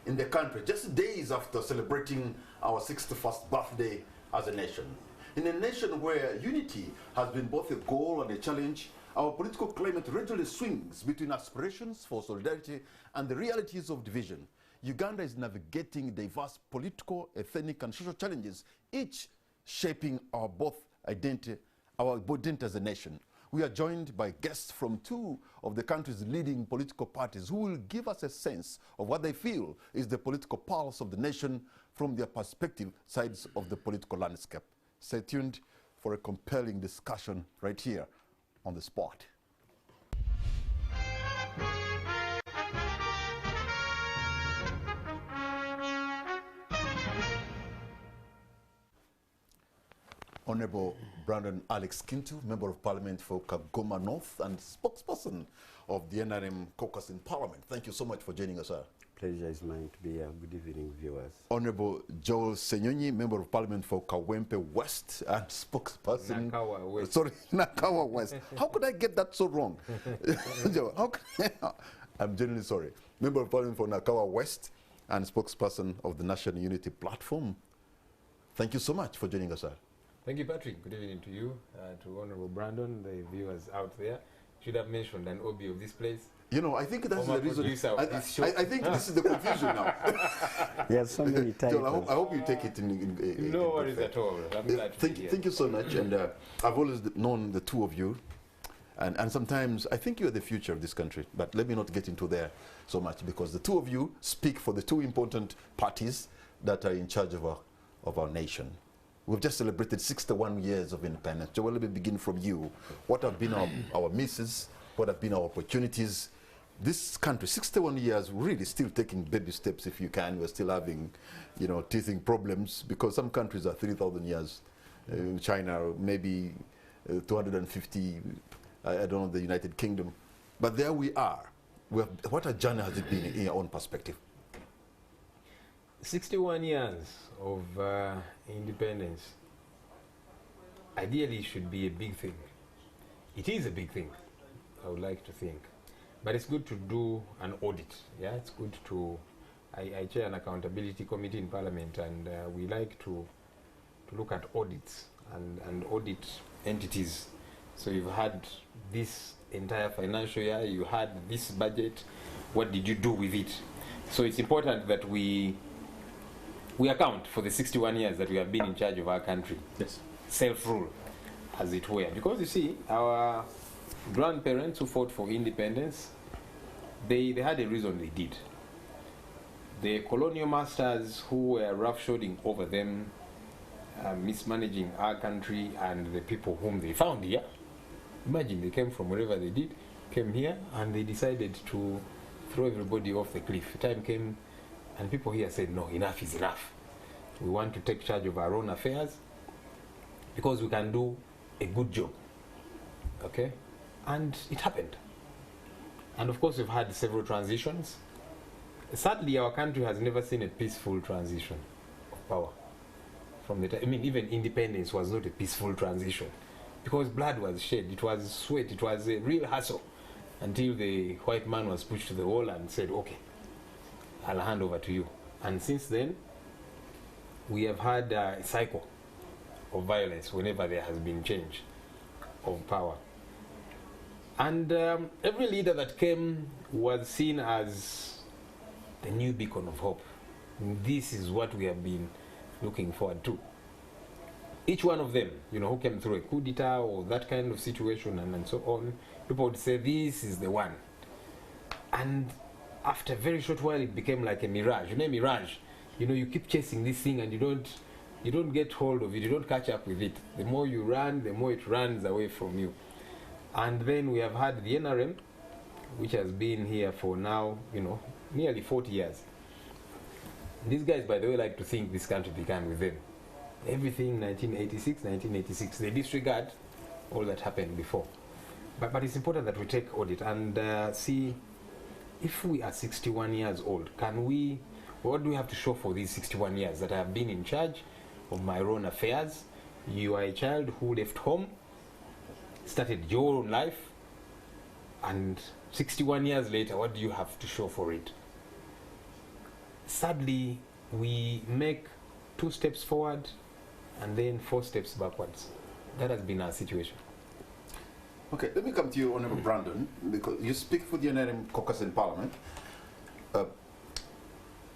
in the country, just days after celebrating our 61st birthday as a nation. In a nation where unity has been both a goal and a challenge, our political climate regularly swings between aspirations for solidarity and the realities of division. Uganda is navigating diverse political, ethnic, and social challenges, each shaping our identity as a nation. We are joined by guests from two of the country's leading political parties who will give us a sense of what they feel is the political pulse of the nation from their perspective sides of the political landscape. Stay tuned for a compelling discussion right here on the spot. Honorable Brandon Alex Kintu, Member of Parliament for Kagoma North and spokesperson of the NRM caucus in Parliament. Thank you so much for joining us, sir. Pleasure is mine to be here. Good evening, viewers. Honorable Joel Senyonyi, Member of Parliament for Kawempe West and spokesperson... Nakawa West. Sorry, Nakawa West. How could I get that so wrong? Joel, how could I'm genuinely sorry. Member of Parliament for Nakawa West and spokesperson of the National Unity Platform. Thank you so much for joining us, sir. Thank you, Patrick. Good evening to you, to Honorable Brandon, the viewers out there. Should have mentioned an OB of this place. You know, I think that's the reason. I think this is the confusion now. There are so many titles. I hope you take it in no worries at all. I'm glad to be here. Thank you so much. And I've always known the two of you. And sometimes I think you're the future of this country. But let me not get into there so much, because the two of you speak for the two important parties that are in charge of our nation. We've just celebrated 61 years of independence. Joel, let me begin from you. What have been our misses? What have been our opportunities? This country, 61 years, really still taking baby steps if you can. We're still having, you know, teething problems, because some countries are 3,000 years. China, maybe 250, I don't know, the United Kingdom. But there we are. What a journey has it been in your own perspective? 61 years of independence ideally should be a big thing. It is a big thing, I would like to think. But it's good to do an audit. Yeah, it's good to... I chair an accountability committee in Parliament, and we like to look at audits and audit entities. So you've had this entire financial year, you had this budget, what did you do with it? So it's important that we account for the 61 years that we have been in charge of our country. Yes. Self-rule, as it were. Because you see, our grandparents who fought for independence, they had a reason they did. The colonial masters who were roughshoding over them, mismanaging our country and the people whom they found here. Imagine, they came from wherever they did, came here, and they decided to throw everybody off the cliff. Time came, and people here said, no, enough is enough. We want to take charge of our own affairs because we can do a good job. Okay? And it happened. And of course, we've had several transitions. Sadly, our country has never seen a peaceful transition of power. From the time, I mean, even independence was not a peaceful transition, because blood was shed, it was sweat, it was a real hassle, until the white man was pushed to the wall and said, okay, I'll hand over to you. And since then, we have had a cycle of violence whenever there has been change of power. And every leader that came was seen as the new beacon of hope. This is what we have been looking forward to. Each one of them, you know, who came through a coup d'etat or that kind of situation and so on, people would say, this is the one. And after a very short while, it became like a mirage. You know, mirage. You know, you keep chasing this thing and you don't get hold of it, you don't catch up with it. The more you run, the more it runs away from you. And then we have had the NRM, which has been here for now, you know, nearly 40 years. These guys, by the way, like to think this country began with them. Everything 1986, they disregard all that happened before. But it's important that we take audit and see if we are 61 years old, what do we have to show for these 61 years that I have been in charge of my own affairs? You are a child who left home, started your own life, and 61 years later, what do you have to show for it? sadly, we make 2 steps forward and then 4 steps backwards. That has been our situation. Okay, let me come to you, Honorable Brandon, because you speak for the NRM caucus in Parliament.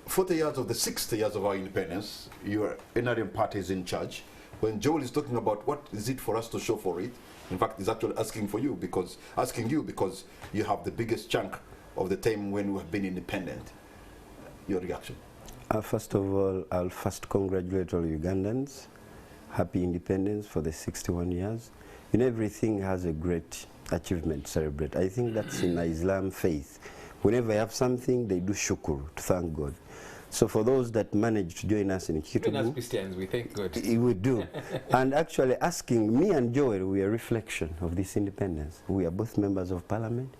40 years of the 60 years of our independence, your NRM party is in charge. When Joel is talking about what is it for us to show for it, in fact, he's actually asking you because you have the biggest chunk of the time when we have been independent. Your reaction? First of all, I'll first congratulate all Ugandans. Happy independence for the 61 years. You know, everything has a great achievement to celebrate. I think that's in Islam faith. Whenever you have something, they do shukr, to thank God. So for those that managed to join us in Kitugu, even as Christians, we thank God. We do. And actually asking, me and Joel, we are a reflection of this independence. We are both members of Parliament.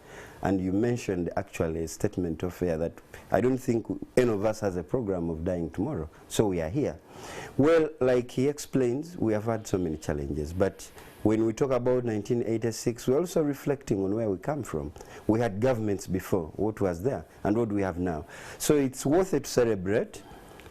And you mentioned actually a statement of here that I don't think any of us has a program of dying tomorrow. So we are here. Well, like he explains, we have had so many challenges. But when we talk about 1986, we're also reflecting on where we come from. We had governments before, what was there, and what we have now. So it's worth it to celebrate,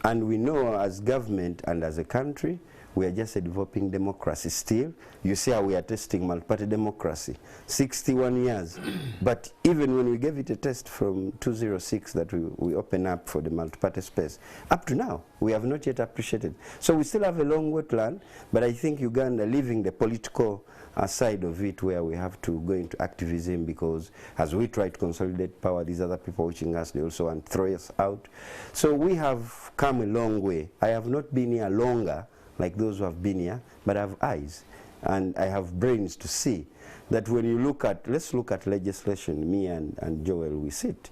and we know as government and as a country, we are just a developing democracy still. You see how we are testing multi-party democracy, 61 years. But even when we gave it a test from 2006 that we open up for the multi-party space, up to now, we have not yet appreciated. So we still have a long way to learn, but I think Uganda, leaving the political side of it where we have to go into activism, because as we try to consolidate power, these other people watching us, they also want to throw us out. So we have come a long way. I have not been here longer like those who have been here, but I have eyes and I have brains to see that when you look at, let's look at legislation, me and Joel, we sit.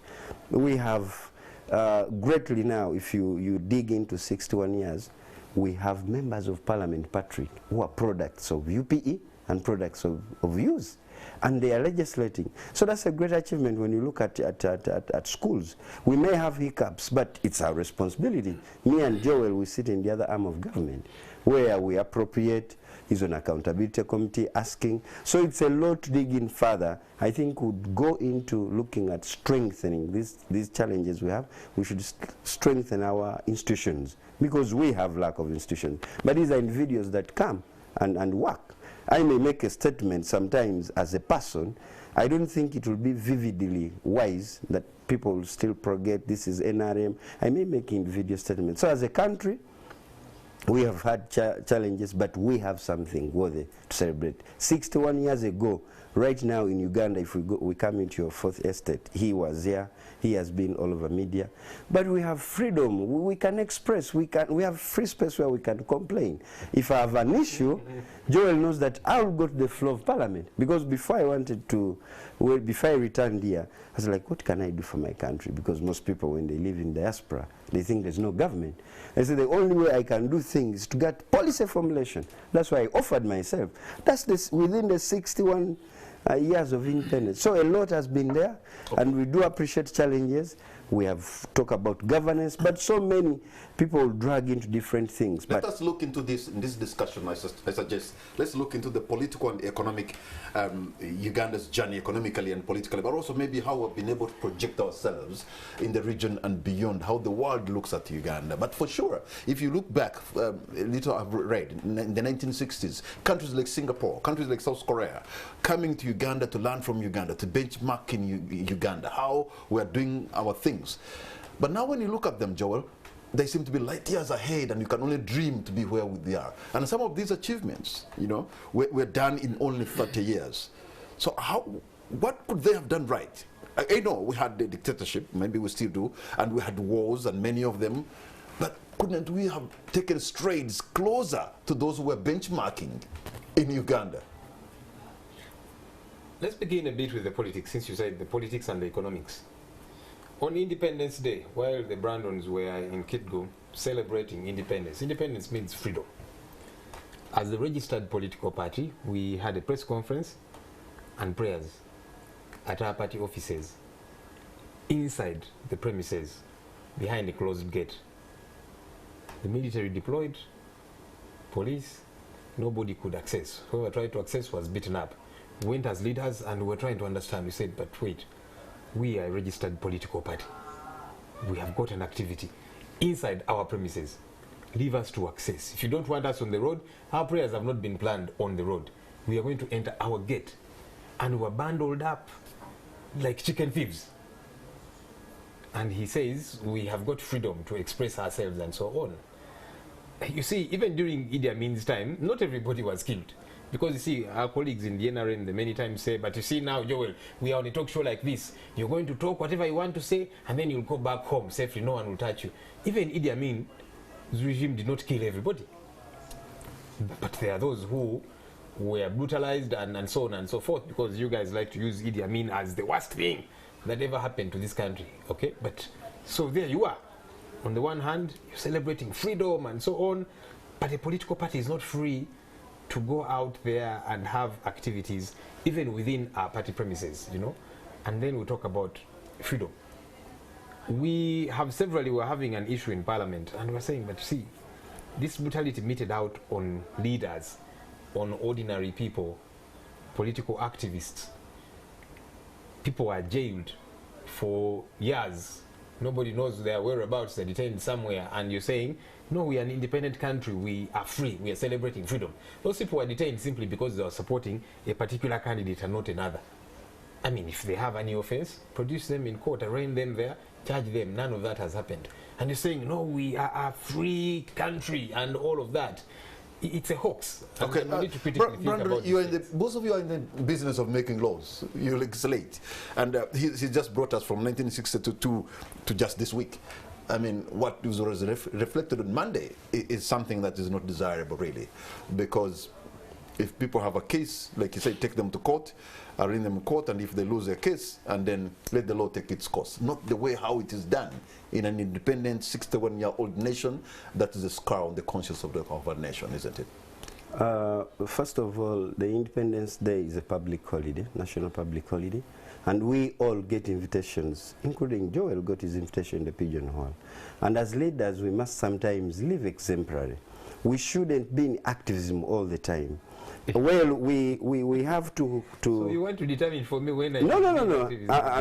We have greatly now, if you dig into 61 years, we have members of Parliament, Patrick, who are products of UPE and products of use. And they are legislating. So that's a great achievement when you look at schools. We may have hiccups, but it's our responsibility. Me and Joel, we sit in the other arm of government, where we appropriate, is an accountability committee asking. So it's a lot to dig in further. I think we'd go into looking at strengthening these challenges we have. We should strengthen our institutions, because we have lack of institutions. But these are individuals that come and work. I may make a statement sometimes as a person. I don't think it will be vividly wise that people will still forget this is NRM. I may make individual statements. So as a country, we have had challenges, but we have something worthy to celebrate. 61 years ago, right now in Uganda, if we come into your 4th estate, he was here. He has been all over media. But we have freedom. We can express. We have free space where we can complain. If I have an issue, Joel knows that I'll go to the floor of Parliament. Because before I wanted to, well, before I returned here, I was like, what can I do for my country? Because most people, when they live in diaspora, they think there's no government. I said, the only way I can do things is to get policy formulation. That's why I offered myself. That's this within the 61 years of independence. So a lot has been there, and we do appreciate challenges. We have talked about governance, but so many people drag into different things. Let us look into this in this discussion. I suggest let's look into the political and economic Uganda's journey economically and politically, but also maybe how we've been able to project ourselves in the region and beyond, how the world looks at Uganda. But for sure, if you look back, a little I've read, in the 1960s, countries like Singapore, countries like South Korea, coming to Uganda to learn from Uganda, to benchmark in Uganda, how we're doing our things. But now when you look at them, Joel, they seem to be light years ahead, and you can only dream to be where they are. And some of these achievements, you know, were done in only 30 years. So what could they have done right? I know we had the dictatorship, maybe we still do, and we had wars, and many of them, but couldn't we have taken strides closer to those who were benchmarking in Uganda? Let's begin a bit with the politics, since you said the politics and the economics. On Independence Day, while the Brandons were in Kitugu celebrating independence, independence means freedom. As the registered political party, we had a press conference and prayers at our party offices, inside the premises, behind a closed gate. The military deployed, police, nobody could access. Whoever tried to access was beaten up. We went as leaders and we were trying to understand. We said, but wait, we are a registered political party. We have got an activity. inside our premises. Leave us to access. If you don't want us on the road, our prayers have not been planned on the road. We are going to enter our gate, and we're bundled up like chicken thieves. And he says we have got freedom to express ourselves and so on. You see, even during Idi Amin's time, not everybody was killed. Because you see, our colleagues in the NRM, they many times say, but you see now, Joel, we are on a talk show like this. You're going to talk whatever you want to say, and then you'll go back home safely. No one will touch you. Even Idi Amin's regime did not kill everybody. But there are those who were brutalized and so on and so forth, because you guys like to use Idi Amin as the worst thing that ever happened to this country. Okay? But so there you are. On the one hand, you're celebrating freedom and so on, but a political party is not free to go out there and have activities even within our party premises, you know. And then we talk about freedom. We have severally, we're having an issue in Parliament, and we're saying, but see, this brutality meted out on leaders, on ordinary people, political activists. People are jailed for years. Nobody knows their whereabouts. They're detained somewhere, and you're saying, no, we are an independent country, we are free, we are celebrating freedom. Those people were detained simply because they were supporting a particular candidate and not another. I mean, if they have any offense, produce them in court, arraign them there, charge them. None of that has happened. And you're saying, no, we are a free country and all of that. It's a hoax. Okay, we need to critically think Brandon, about both of you are in the business of making laws. You legislate. And he just brought us from 1962 to just this week. I mean, what was reflected on Monday is something that is not desirable, really. Because if people have a case, like you say, take them to court, arraign them in court, and if they lose their case, and then let the law take its course. Not the way how it is done in an independent 61-year-old nation that is a scar on the conscience of our nation, isn't it? First of all, the Independence Day is a public holiday, national public holiday, and we all get invitations, including Joel got his invitation in the Pigeon Hall. And as leaders, we must sometimes live exemplary. We shouldn't be in activism all the time. Well, we have to... So you want to determine for me when I... No.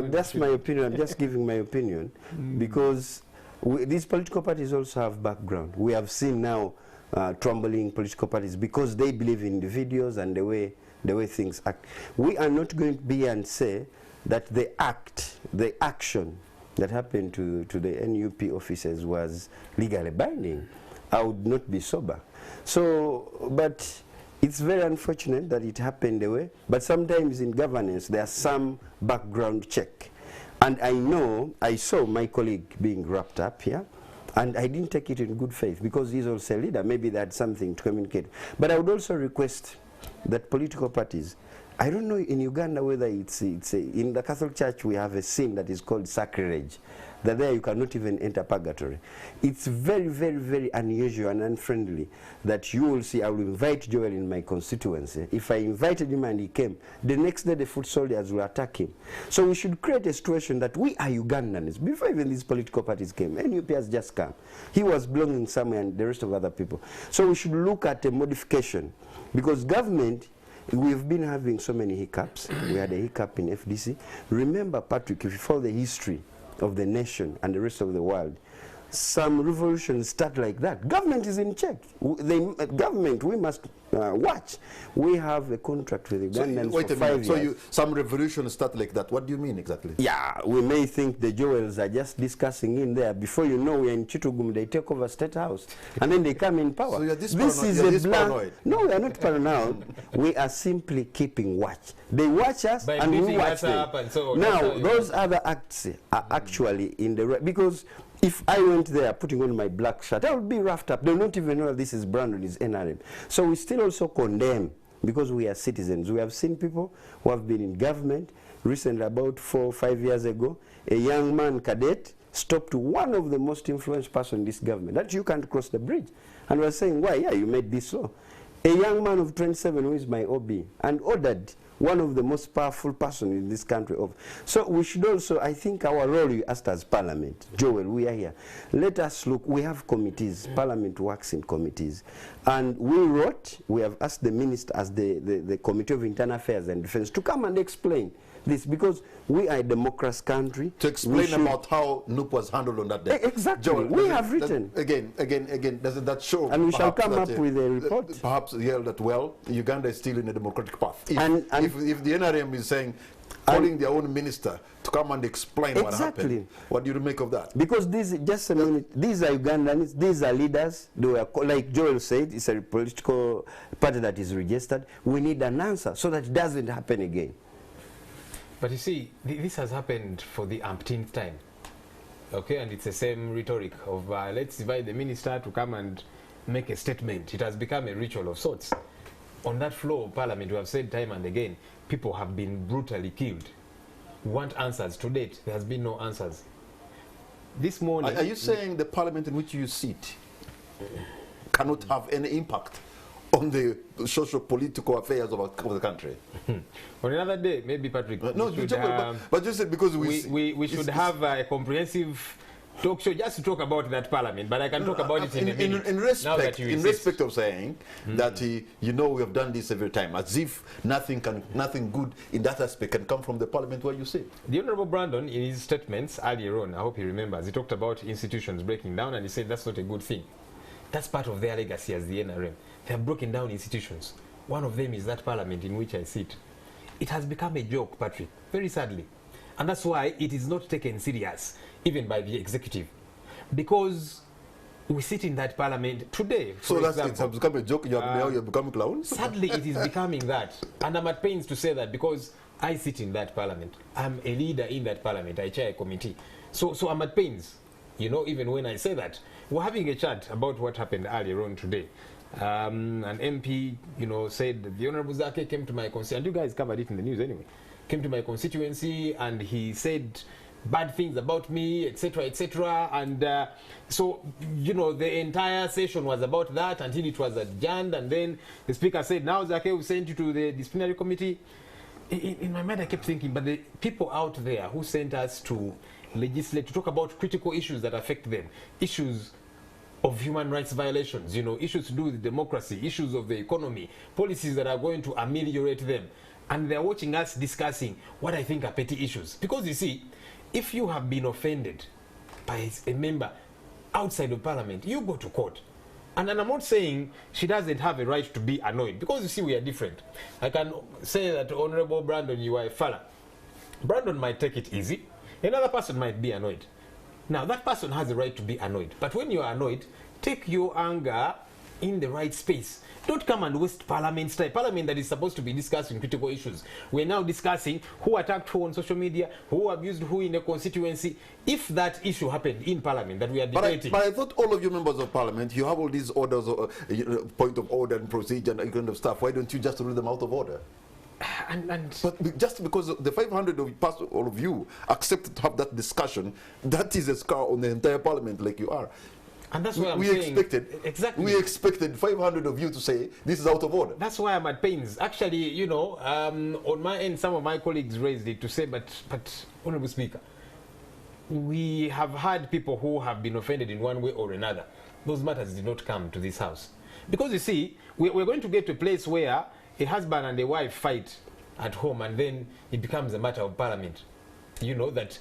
That's my opinion. I'm just giving my opinion. Because these political parties also have background. We have seen now trembling political parties because they believe in individuals and the way things act. We are not going to be and say that the action that happened to the NUP officers was legally binding. I would not be sober. So, but it's very unfortunate that it happened the way, but sometimes in governance there's some background check. And I saw my colleague being wrapped up here, and I didn't take it in good faith because he's also a leader. Maybe they had something to communicate. But I would also request that political parties, I don't know in Uganda whether it's in the Catholic Church we have a sin that is called sacrilege, that there you cannot even enter purgatory. It's very, very, very unusual and unfriendly that you will see. I will invite Joel in my constituency. If I invited him and he came, the next day the foot soldiers will attack him. So we should create a situation that we are Ugandans. Before even these political parties came, NUP has just come. He was belonging somewhere and the rest of other people. So we should look at a modification, because government, we've been having so many hiccups. We had a hiccup in FDC. Remember, Patrick, if you follow the history of the nation and the rest of the world, some revolutions start like that. Government is in check. Government, we must watch. We have a contract with the Ugandans for 5 years. So some revolutions start like that. What do you mean exactly? Yeah, we may think the Joels are just discussing in there. Before you know, we're in Chitugum, they take over State House, and then they come in power. So you're this paranoid? No, we are not paranoid. We are simply keeping watch. They watch us by and we watch them. So now, those other acts are actually in the right, because if I went there putting on my black shirt, I would be roughed up. They don't even know this is Brandon, is NRM. So we still also condemn, because we are citizens. We have seen people who have been in government. Recently, about 4 or 5 years ago, a young man, cadet, stopped one of the most influential persons in this government, that you can't cross the bridge. And we're saying, why? Yeah, you made this law. A young man of 27 who is my OB, and ordered one of the most powerful persons in this country. So we should also, I think our role, you asked as Parliament, Joel, we are here. Let us look, we have committees, Parliament works in committees. And we have asked the minister as the Committee of Internal Affairs and Defense to come and explain this, because we are a democracy country. To explain about how NUP was handled on that day. Exactly. Joel, we have written. Again, doesn't that show? And we shall come up with a report. Perhaps, yeah, that, well, Uganda is still in a democratic path. If, And if the NRM is saying, calling their own minister to come and explain what happened, what do you make of that? Because just a minute, these are Ugandans, these are leaders. They were, like Joel said, it's a political party that is registered. We need an answer so that it doesn't happen again. But you see, this has happened for the umpteenth time. Okay, and it's the same rhetoric of let's invite the minister to come and make a statement. It has become a ritual of sorts. On that floor of parliament, we have said time and again, people have been brutally killed. We want answers. To date, there has been no answers. This morning... Are you saying the parliament in which you sit cannot have any impact on the social-political affairs of the country? On another day, maybe, Patrick, no, but you said because we should have a comprehensive talk show just to talk about that parliament, but I can talk about it in a minute. In respect of saying that you know, we have done this every time, as if nothing good in that aspect can come from the parliament where you sit. The Honourable Brandon, in his statements earlier on, I hope he remembers, he talked about institutions breaking down, and he said that's not a good thing. That's part of their legacy as the NRM. They have broken down institutions. One of them is that parliament in which I sit. It has become a joke, Patrick, very sadly. And that's why it is not taken serious, even by the executive. Because we sit in that parliament today. So it has become a joke, you're becoming clowns? Sadly, it is becoming that. And I'm at pains to say that because I sit in that parliament. I'm a leader in that parliament. I chair a committee. So I'm at pains, you know, even when I say that. We're having a chat about what happened earlier on today. An MP, you know, said the Honourable Zake came to my constituency, and you guys covered it in the news anyway, came to my constituency and he said bad things about me, etc., etc. And so, you know, the entire session was about that until it was adjourned, and then the speaker said, now Zake will send you to the disciplinary committee. In my mind, I kept thinking, but the people out there who sent us to legislate, to talk about critical issues that affect them, issues of human rights violations, you know, issues to do with democracy, issues of the economy, policies that are going to ameliorate them. And they're watching us discussing what I think are petty issues. Because you see, if you have been offended by a member outside of parliament, you go to court. And I'm not saying she doesn't have a right to be annoyed, because you see, we are different. I can say that, Honourable Brandon, you are a fella. Brandon might take it easy. Another person might be annoyed. Now, that person has the right to be annoyed. But when you are annoyed, take your anger in the right space. Don't come and waste parliament time. Parliament that is supposed to be discussing critical issues. We're now discussing who attacked who on social media, who abused who in a constituency. If that issue happened in parliament that we are debating. But I thought all of you members of parliament, you have all these orders, point of order and procedure and kind of stuff. Why don't you just read them out of order? But just because the 500 of all of you accepted to have that discussion, that is a scar on the entire parliament, like you are. And that's why I'm saying, we expected 500 of you to say this is out of order. That's why I'm at pains. Actually, you know, on my end, some of my colleagues raised it to say, but Honourable Speaker, we have had people who have been offended in one way or another. Those matters did not come to this house. Because you see, we're going to get to a place where a husband and a wife fight at home, and then it becomes a matter of parliament. You know that,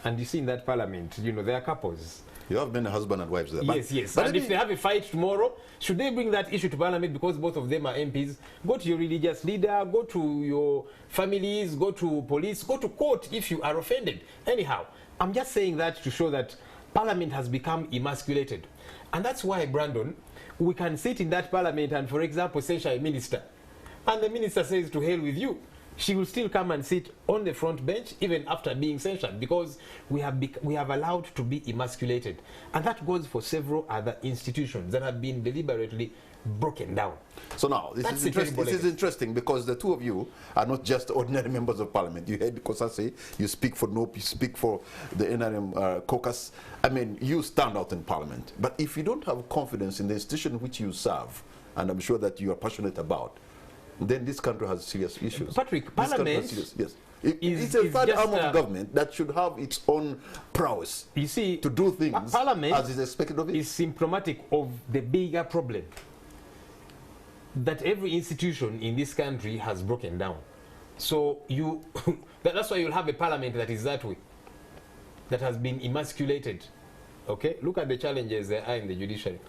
and you see in that parliament, you know, there are couples. You have many husband and wives there. Yes. And if they have a fight tomorrow, should they bring that issue to parliament because both of them are MPs? Go to your religious leader, go to your families, go to police, go to court if you are offended. Anyhow, I'm just saying that to show that parliament has become emasculated. And that's why, Brandon, we can sit in that parliament and, for example, censure a minister. And the minister says, to hell with you. She will still come and sit on the front bench even after being censured, because we have allowed to be emasculated. And that goes for several other institutions that have been deliberately broken down. So now, this is interesting because the two of you are not just ordinary members of parliament. You heard Kosase, you speak for NOP, you speak for the NRM caucus. I mean, you stand out in parliament. But if you don't have confidence in the institution which you serve, and I'm sure that you are passionate about, then this country has serious issues. Patrick, parliament it's a third arm of government that should have its own prowess, you see, to do things parliament as is expected of it. Is symptomatic of the bigger problem that every institution in this country has broken down. So you, that's why you'll have a parliament that is that way, that has been emasculated. Okay, look at the challenges there are in the judiciary.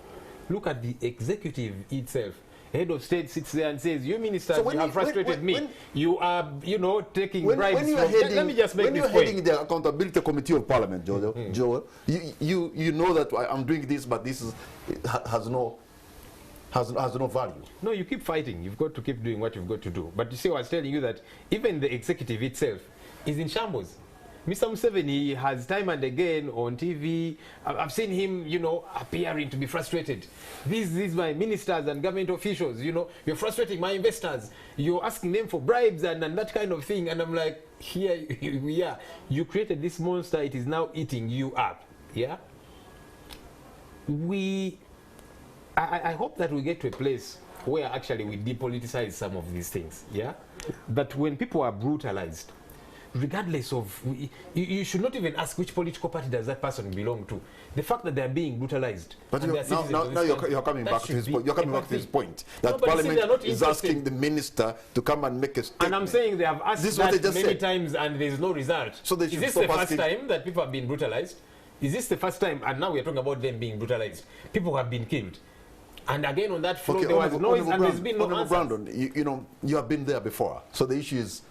Look at the executive itself. Head of state sits there and says, "You ministers, you have frustrated me. You are, you know, taking bribes." When you are heading, let me just make when this you're heading the accountability committee of parliament, Joel, you know that I'm doing this, but this is has no value. No, you keep fighting. You've got to keep doing what you've got to do. But you see, I was telling you that even the executive itself is in shambles. Mr. Museveni has time and again on TV, I've seen him, you know, appearing to be frustrated. These my ministers and government officials, you know, you're frustrating my investors. You're asking them for bribes and that kind of thing. And I'm like, here we are. You created this monster. It is now eating you up. Yeah? I hope that we get to a place where actually we depoliticize some of these things. Yeah? That when people are brutalized, regardless of, you should not even ask which political party does that person belong to. The fact that they are being brutalized. But now you're coming back to his point. You're coming back to his point that Parliament is asking the minister to come and make a statement. And I'm saying they have asked that many times and there's no result. So is this the first time that people have been brutalized? Is this the first time? And now we're talking about them being brutalized. People have been killed. And again on that floor there was noise and there's been no answers. Brandon, you know, you have been there before. So the issue is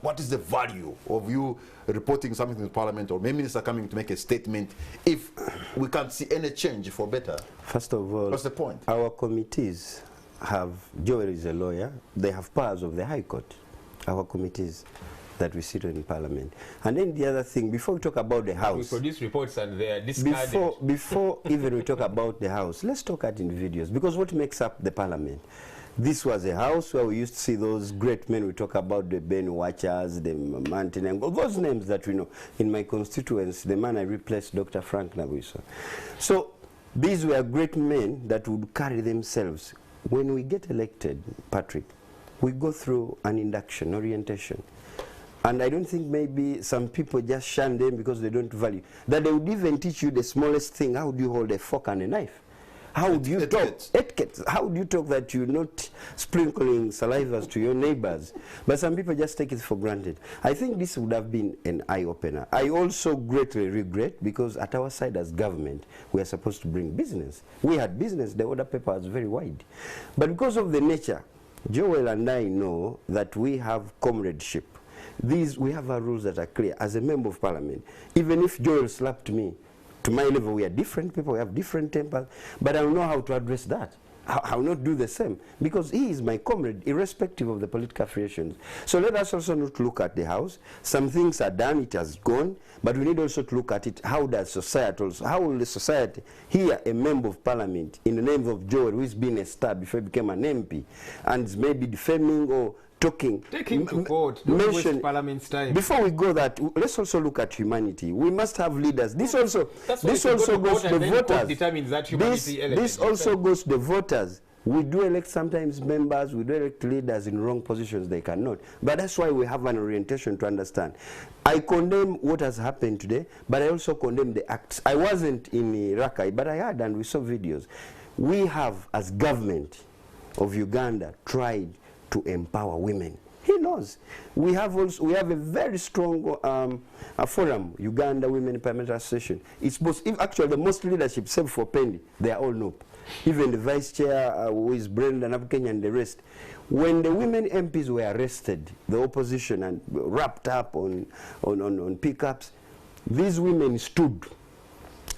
what is the value of you reporting something to Parliament or maybe minister coming to make a statement if we can't see any change for better? First of all, what's the point? Our committees have, Joel is a lawyer, they have powers of the High Court, our committees that we sit on in Parliament. And then the other thing, before we talk about the House... We produce reports and they are discarded. Before even we talk about the House, let's talk at individuals, because what makes up the Parliament? This was a house where we used to see those great men. We talk about the Ben Watchers, the Mountain, and those names that we know. In my constituency, the man I replaced, Dr. Frank Nabuiso. So these were great men that would carry themselves. When we get elected, Patrick, we go through an induction, orientation. And I don't think maybe some people just shun them because they don't value. That they would even teach you the smallest thing. How do you hold a fork and a knife? How do you talk? Etiquette. How do you talk that you're not sprinkling salivas to your neighbors? But some people just take it for granted. I think this would have been an eye-opener. I also greatly regret because at our side as government, we are supposed to bring business. We had business, the order paper was very wide. But because of the nature, Joel and I know that we have comradeship. We have our rules that are clear. As a member of Parliament, even if Joel slapped me, to my level, we are different people, we have different tempers, but I don't know how to address that. I will not do the same, because he is my comrade, irrespective of the political affiliations. So let us also not look at the House. Some things are done, it has gone, but we need also to look at it. How does society also, how will the society hear a member of Parliament in the name of Joel, who has been a star before he became an MP, and is maybe defaming or talking, take him to court, don't waste Parliament's time. Before we go that, let's also look at humanity. We must have leaders. This also goes to the voters. This also goes to the voters. We do elect sometimes members, we do elect leaders in wrong positions, they cannot. But that's why we have an orientation to understand. I condemn what has happened today, but I also condemn the acts. I wasn't in Rakai, but I heard and we saw videos. We have, as government of Uganda, tried to empower women. He knows. We have a very strong forum, Uganda Women Parliamentary Association. It's actually the most leadership, except for Pendi, they are all NOP. Even the vice chair, who is Brenda Nabukenya and the rest. When the women MPs were arrested, the opposition, and wrapped up on pickups, these women stood.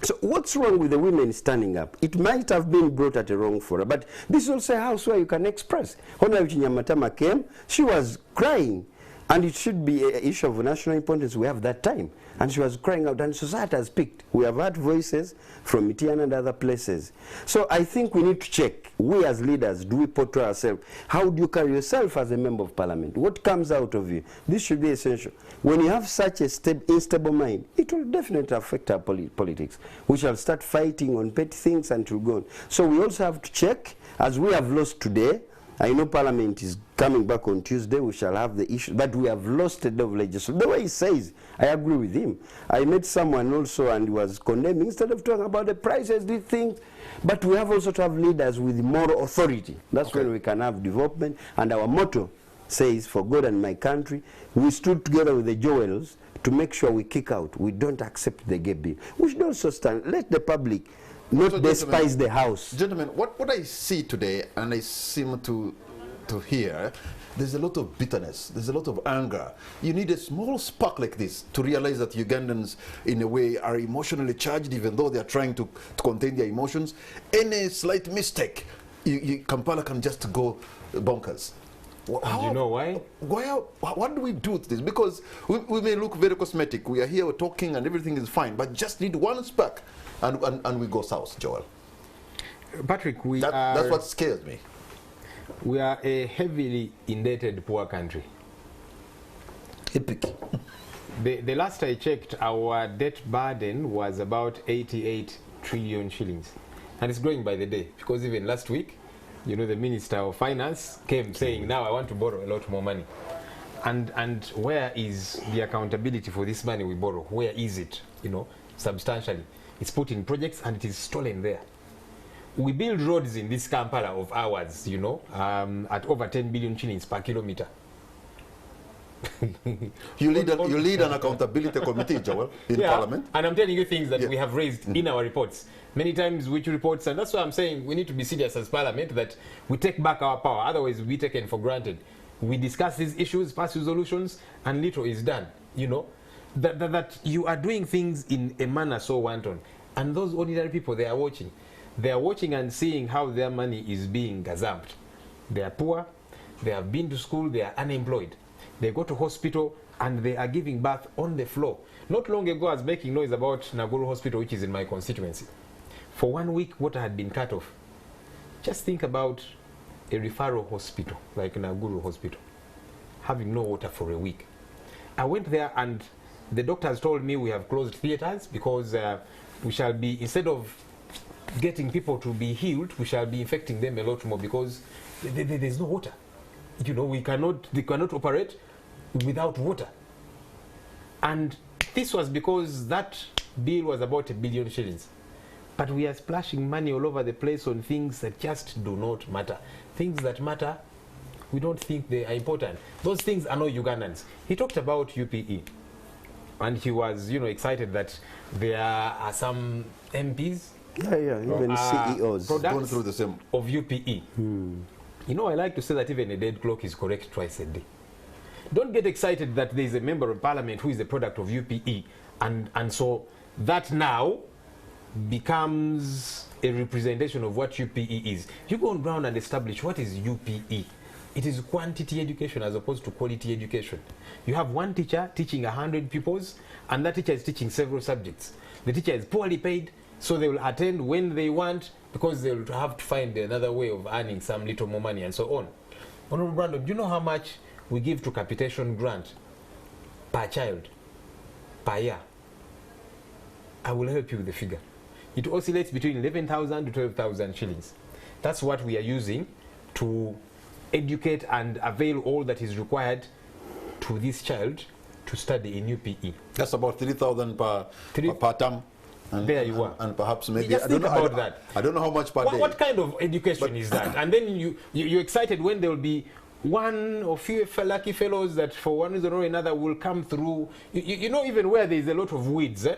So what's wrong with the women standing up? It might have been brought at a wrong forum, but this is also a house where you can express. Honorable Chinyamatama came, she was crying, and it should be an issue of national importance. We have that time. And she was crying out, and society has picked. We have heard voices from Mitiana and other places. So I think we need to check, we as leaders, do we portray ourselves? How do you carry yourself as a member of Parliament? What comes out of you? This should be essential. When you have such a unstable mind, it will definitely affect our politics. We shall start fighting on petty things and it will go on. So we also have to check, as we have lost today. I know Parliament is coming back on Tuesday, we shall have the issue, but we have lost a lot of legislation. The way he says, I agree with him. I met someone also and he was condemning, instead of talking about the prices, these things, but we have also to have leaders with moral authority. That's when we can have development, and our motto says, for God and my country, we stood together with the Joels to make sure we kick out. We don't accept the gay bill. We should also stand, let the public not despise the House. Gentlemen, what I see today, and I seem to hear, there's a lot of bitterness, there's a lot of anger. You need a small spark like this to realize that Ugandans, in a way, are emotionally charged, even though they're trying to contain their emotions. Any slight mistake, Kampala can just go bonkers. And you know why? What do we do with this? Because we may look very cosmetic. We are here, we're talking, and everything is fine, but just need one spark, and we go south, Joel. Patrick, that's what scares me. We are a heavily indebted poor country. Epic. The last I checked, our debt burden was about 88 trillion shillings. And it's growing by the day, because even last week, you know, the Minister of Finance came saying, now I want to borrow a lot more money. And where is the accountability for this money we borrow? Where is it, you know, substantially? It's put in projects and it is stolen there. We build roads in this Kampala of ours, you know, at over 10 billion shillings per kilometer. You lead an accountability committee, Joel, in Parliament. And I'm telling you things that we have raised in our reports. Many times which reports, and that's why I'm saying we need to be serious as Parliament, that we take back our power, otherwise we'll be taken for granted. We discuss these issues, pass resolutions, and little is done, you know. That you are doing things in a manner so wanton. And those ordinary people, they are watching. They are watching and seeing how their money is being gazumped. They are poor, they have been to school, they are unemployed. They go to hospital and they are giving birth on the floor. Not long ago I was making noise about Naguru Hospital, which is in my constituency. For 1 week, water had been cut off. Just think about a referral hospital, like Naguru Hospital, having no water for a week. I went there and the doctors told me we have closed theaters because we shall be, instead of getting people to be healed, we shall be infecting them a lot more because there's no water. You know, they cannot operate without water. And this was because that bill was about 1 billion shillings. But we are splashing money all over the place on things that just do not matter. Things that matter, we don't think they are important. Those things are not Ugandans. He talked about UPE. And he was, you know, excited that there are some MPs, even CEOs going through the same of UPE. You know, I like to say that even a dead clock is correct twice a day. Don't get excited that there is a member of parliament who is a product of UPE, and so that now becomes a representation of what UPE is. You go on ground and establish what is UPE. It is quantity education as opposed to quality education. You have one teacher teaching 100 pupils, and that teacher is teaching several subjects. The teacher is poorly paid, so they will attend when they want, because they will have to find another way of earning some little more money and so on. Honorable Brandon, do you know how much we give to capitation grant per child, per year? I will help you with the figure. It oscillates between 11,000 to 12,000 shillings. That's what we are using to educate and avail all that is required to this child to study in UPE. That's about 3,000 per term. And, there you are. And perhaps maybe, just think about that. I don't know how much per day. What kind of education is that? And then you're excited when there will be one or few lucky fellows that for one reason or another will come through. You know, even where there is a lot of weeds,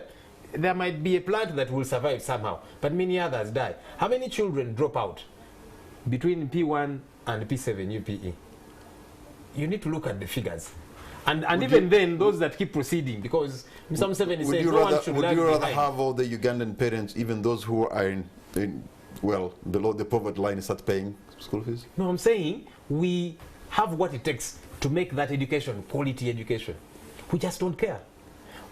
there might be a plant that will survive somehow, but many others die. How many children drop out between P1 and P7 UPE? You need to look at the figures. And even then, those that keep proceeding, because Mr. Museveni says no one should lag behind. Would you rather have all the Ugandan parents, even those who are below the poverty line, start paying school fees? No, I'm saying we have what it takes to make that education quality education. We just don't care.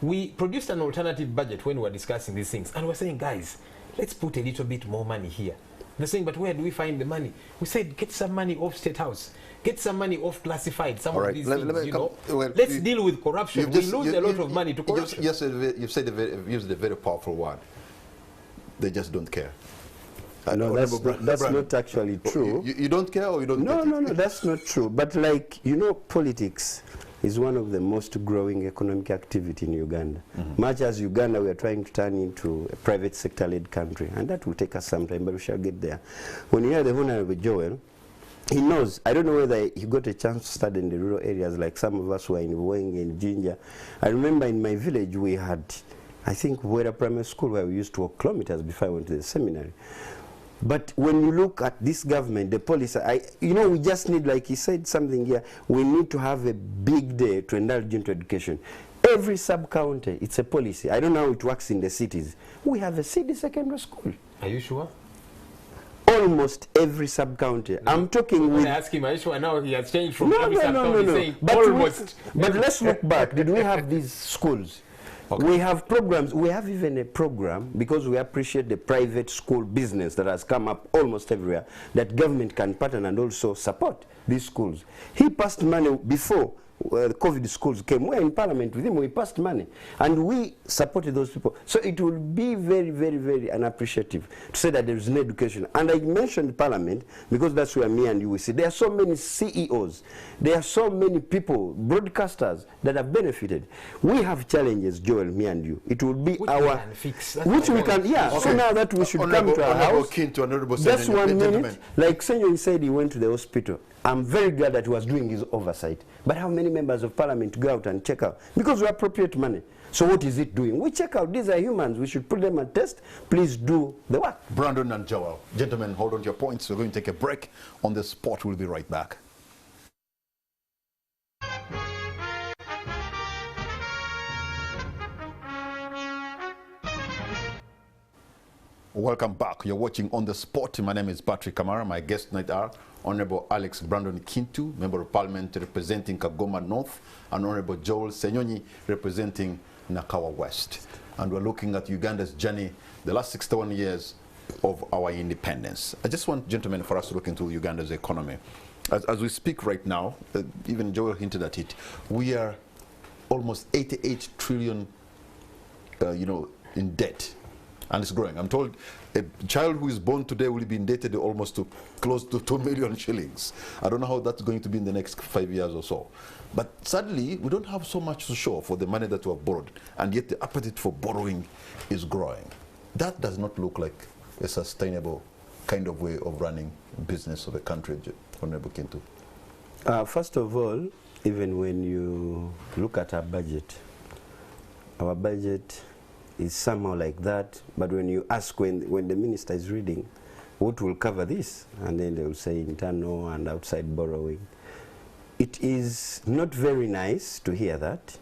We produced an alternative budget when we were discussing these things, and we're saying, guys, let's put a little bit more money here. They're saying, but where do we find the money? We said, get some money off State House. Get some money off classified. Some of these things, you know. Well, let's deal with corruption. We lose a lot of money to corruption. Yes, you've used a very powerful word. They just don't care. No, that's not actually true. You don't care, or you don't? No, that's not true. But like, you know, politics is one of the most growing economic activity in Uganda. Much as Uganda, we are trying to turn into a private sector-led country, and that will take us some time, but we shall get there. When you hear the Honorable Joel, he knows. I don't know whether he got a chance to study in the rural areas like some of us who are in Weng and Jinja. I remember in my village we had, I think, we had a primary school where we used to walk kilometers before I went to the seminary. But when you look at this government, the policy, you know, we just need, like he said something here, we need to have a big day to indulge into education. Every sub-county, it's a policy. I don't know how it works in the cities. We have a city secondary school. Are you sure? Almost every sub-county. No. I'm talking with... I ask him, are you sure? Now he has changed from no. But almost. But let's look back. Did we have these schools? Okay. We have programs. We have even a program, because we appreciate the private school business that has come up almost everywhere, that government can partner and also support these schools. He passed money before the COVID schools came. We were in parliament with him. We passed money. And we supported those people. So it will be very, very, very unappreciative to say that there is no education. And I mentioned parliament because that's where me and you will see. There are so many CEOs. There are so many people, broadcasters, that have benefited. We have challenges, Joel, me and you. It will be which our... we can fix. Which we can, yeah. Okay. So now that we should come to our house. Just 1 minute. Like Senor said, he went to the hospital. I'm very glad that he was doing his oversight. But how many members of parliament go out and check out? Because we appropriate money. So what is it doing? We check out. These are humans. We should put them at test. Please do the work. Brandon and Joel. Gentlemen, hold on to your points. We're going to take a break. On the spot, we'll be right back. Welcome back. You're watching On the Spot. My name is Patrick Kamara. My guest tonight are Honorable Alex Brandon Kintu, Member of Parliament representing Kagoma North, and Honorable Joel Senyonyi representing Nakawa West. And we're looking at Uganda's journey, the last 61 years of our independence. I just want, gentlemen, for us to look into Uganda's economy. As we speak right now, even Joel hinted at it, we are almost 88 trillion, in debt. And it's growing. I'm told a child who is born today will be indebted almost to close to 2 million shillings. I don't know how that's going to be in the next 5 years or so. But sadly, we don't have so much to show for the money that we have borrowed, and yet the appetite for borrowing is growing. That does not look like a sustainable kind of way of running business of a country, Honorable Kintu. First of all, even when you look at our budget is somehow like that, but when you ask, when the minister is reading, what will cover this? And then they will say internal and outside borrowing. It is not very nice to hear that,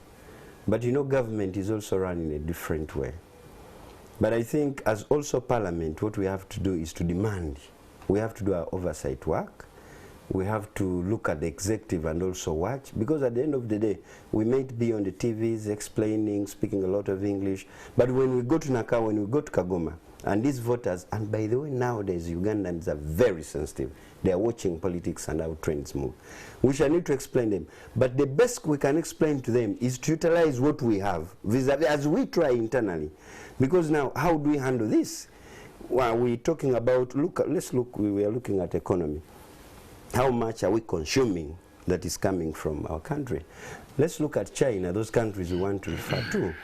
but you know, government is also run in a different way. But I think as also parliament, what we have to do is to demand. We have to do our oversight work. We have to look at the executive and also watch, because at the end of the day, we might be on the TVs explaining, speaking a lot of English, but when we go to Nakawa, when we go to Kagoma, and these voters, and by the way, nowadays Ugandans are very sensitive. They are watching politics and how trends move. We shall need to explain them. But the best we can explain to them is to utilize what we have, vis-a-vis, as we try internally. Because now, how do we handle this? Well, we're talking about, we are looking at economy. How much are we consuming that is coming from our country? Let's look at China, those countries we want to refer to.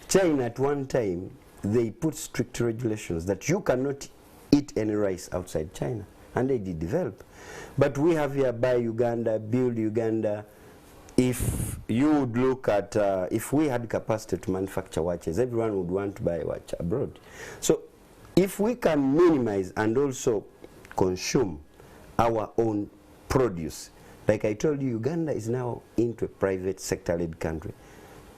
China, at one time, they put strict regulations that you cannot eat any rice outside China, and they did develop. But we have here Buy Uganda, Build Uganda. If you would look at, if we had capacity to manufacture watches, everyone would want to buy a watch abroad. So if we can minimize and also consume our own produce. Like I told you, Uganda is now into a private sector-led country.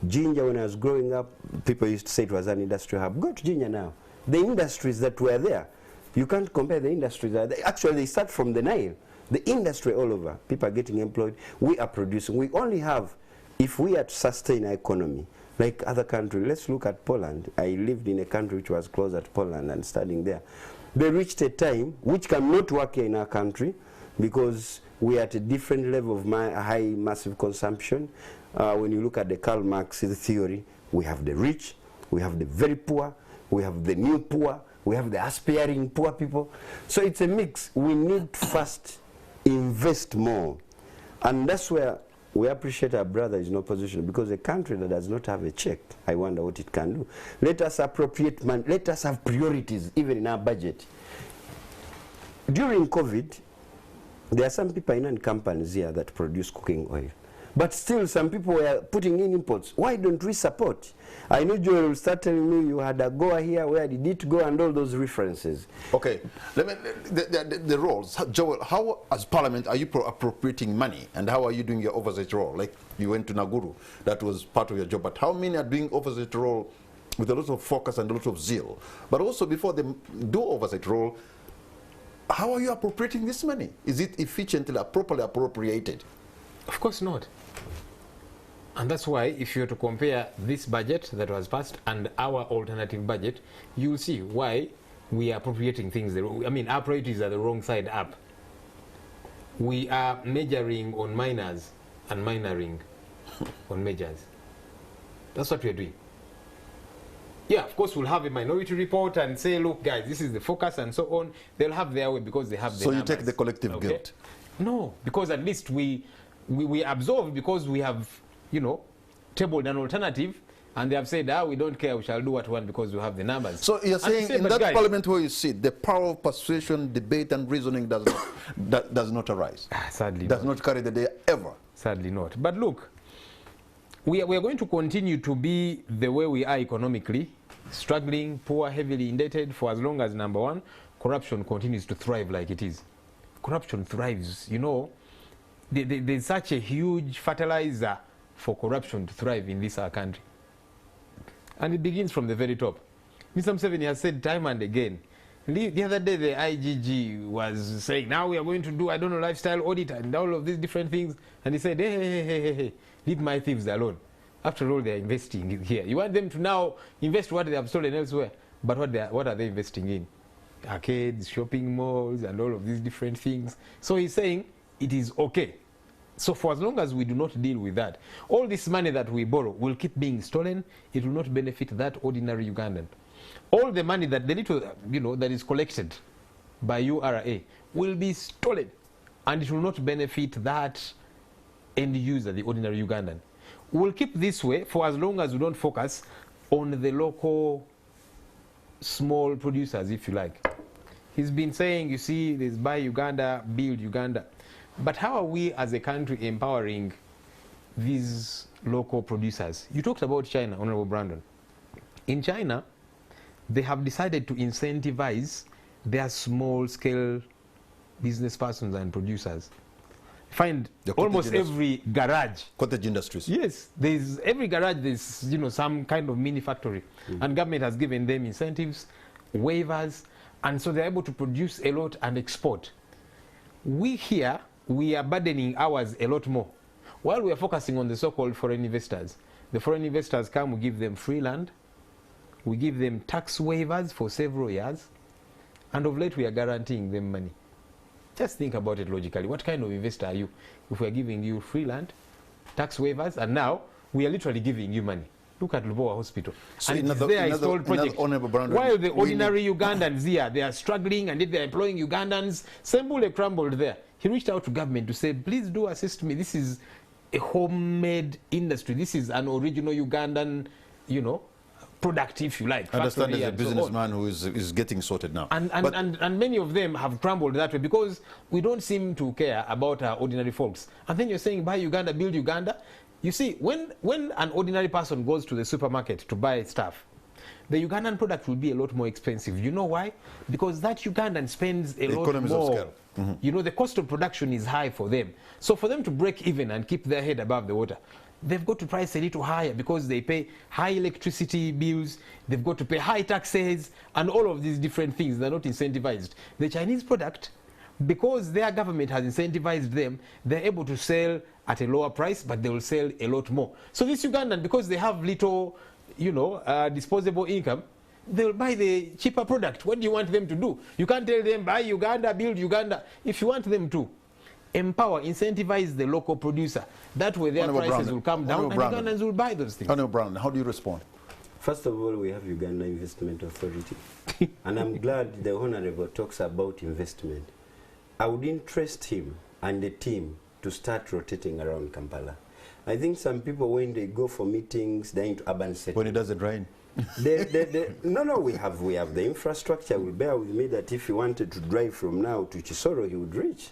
Jinja, when I was growing up, people used to say it was an industrial hub. Go to Jinja now. The industries that were there, you can't compare the industries. Actually, they start from the Nile. The industry all over. People are getting employed. We are producing. We only have, if we are to sustain our economy, like other countries, let's look at Poland. I lived in a country which was closer to Poland and studying there. They reached a time which cannot work here in our country because we are at a different level of high massive consumption. When you look at the Karl Marx theory, we have the rich, we have the very poor, we have the new poor, we have the aspiring poor people. So it's a mix. We need to first invest more. And that's where we appreciate our brother is in opposition, because a country that does not have a check, I wonder what it can do. Let us appropriate money. Let us have priorities even in our budget. During COVID, There are some pipeline companies here that produce cooking oil. But still, some people were putting in imports. Why don't we support? I know Joel will start telling me you had a goa here, where did it go, and all those references. Okay, the roles. Joel, how, as Parliament, are you appropriating money, and how are you doing your oversight role? Like, you went to Naguru, that was part of your job, but how many are doing oversight role with a lot of focus and a lot of zeal? But also, before they do oversight role, how are you appropriating this money? Is it efficiently, properly appropriated? Of course not. And that's why, if you were to compare this budget that was passed and our alternative budget, you'll see why we are appropriating things. I mean, our priorities are the wrong side up. We are majoring on minors and minoring on majors. That's what we're doing. Yeah, of course, we'll have a minority report and say, look, guys, this is the focus and so on. They'll have their way because they have the numbers. You take the collective guilt? No, because at least we absorb, because we have, you know, tabled an alternative, and they have said, we don't care, we shall do what we want because we have the numbers. So you're saying in that parliament where you sit, the power of persuasion, debate, and reasoning does not arise? Sadly does not carry the day ever? Sadly not. But look, we are going to continue to be the way we are economically, struggling, poor, heavily indebted, for as long as, number one, corruption continues to thrive like it is. Corruption thrives, you know. There's such a huge fertilizer for corruption to thrive in this our country. And it begins from the very top. Mr. Museveni has said time and again. The other day the IGG was saying, now we are going to do, I don't know, lifestyle audit and all of these different things. And he said, hey, leave my thieves alone. After all, they are investing here. You want them to now invest what they have stolen elsewhere. But what are they investing in? Arcades, shopping malls, and all of these different things. So he's saying, it is okay. So for as long as we do not deal with that, all this money that we borrow will keep being stolen. It will not benefit that ordinary Ugandan. All the money that the little, you know, that is collected by URA will be stolen, and it will not benefit that end user, the ordinary Ugandan. We'll keep this way for as long as we don't focus on the local small producers, if you like. He's been saying, you see, there's buy Uganda, build Uganda. But how are we as a country empowering these local producers? You talked about China, Honorable Brandon. In China, they have decided to incentivize their small-scale business persons and producers. Find almost every garage. Cottage industries. Yes, there's every garage. There's, you know, some kind of mini factory, and government has given them incentives, waivers, and so they're able to produce a lot and export. We here, we are burdening ours a lot more. While we are focusing on the so-called foreign investors, the foreign investors come, we give them free land, we give them tax waivers for several years, and of late we are guaranteeing them money. Just think about it logically. What kind of investor are you if we are giving you free land, tax waivers, and now we are literally giving you money? Look at Lubowa Hospital. So and it's there is old project. While the ordinary Ugandans here, they are struggling and they are employing Ugandans. Sembule crumbled there. He reached out to government to say, please do assist me. This is a homemade industry. This is an original Ugandan, you know, product, if you like. I understand there's a businessman who is getting sorted now. And many of them have crumbled that way because we don't seem to care about our ordinary folks. And then you're saying, buy Uganda, build Uganda. You see, when an ordinary person goes to the supermarket to buy stuff, the Ugandan product will be a lot more expensive. You know why? Because that Ugandan spends a lot more. You know, the cost of production is high for them. So for them to break even and keep their head above the water, they've got to price a little higher because they pay high electricity bills, they've got to pay high taxes, and all of these different things. They're not incentivized. The Chinese product, because their government has incentivized them, they're able to sell at a lower price, but they will sell a lot more. So this Ugandan, because they have little, you know, disposable income, they'll buy the cheaper product. What do you want them to do? You can't tell them, buy Uganda, build Uganda. If you want them to, empower, incentivize the local producer. That way their prices will come down and Ugandans will buy those things. Honorable Brown, how do you respond? First of all, we have Uganda Investment Authority. And I'm glad the Honorable talks about investment. I would interest him and the team to start rotating around Kampala. I think some people, when they go for meetings, they're into urban settings. When it doesn't rain. No, we have the infrastructure. Will bear with me that if he wanted to drive from now to Chisoro, he would reach.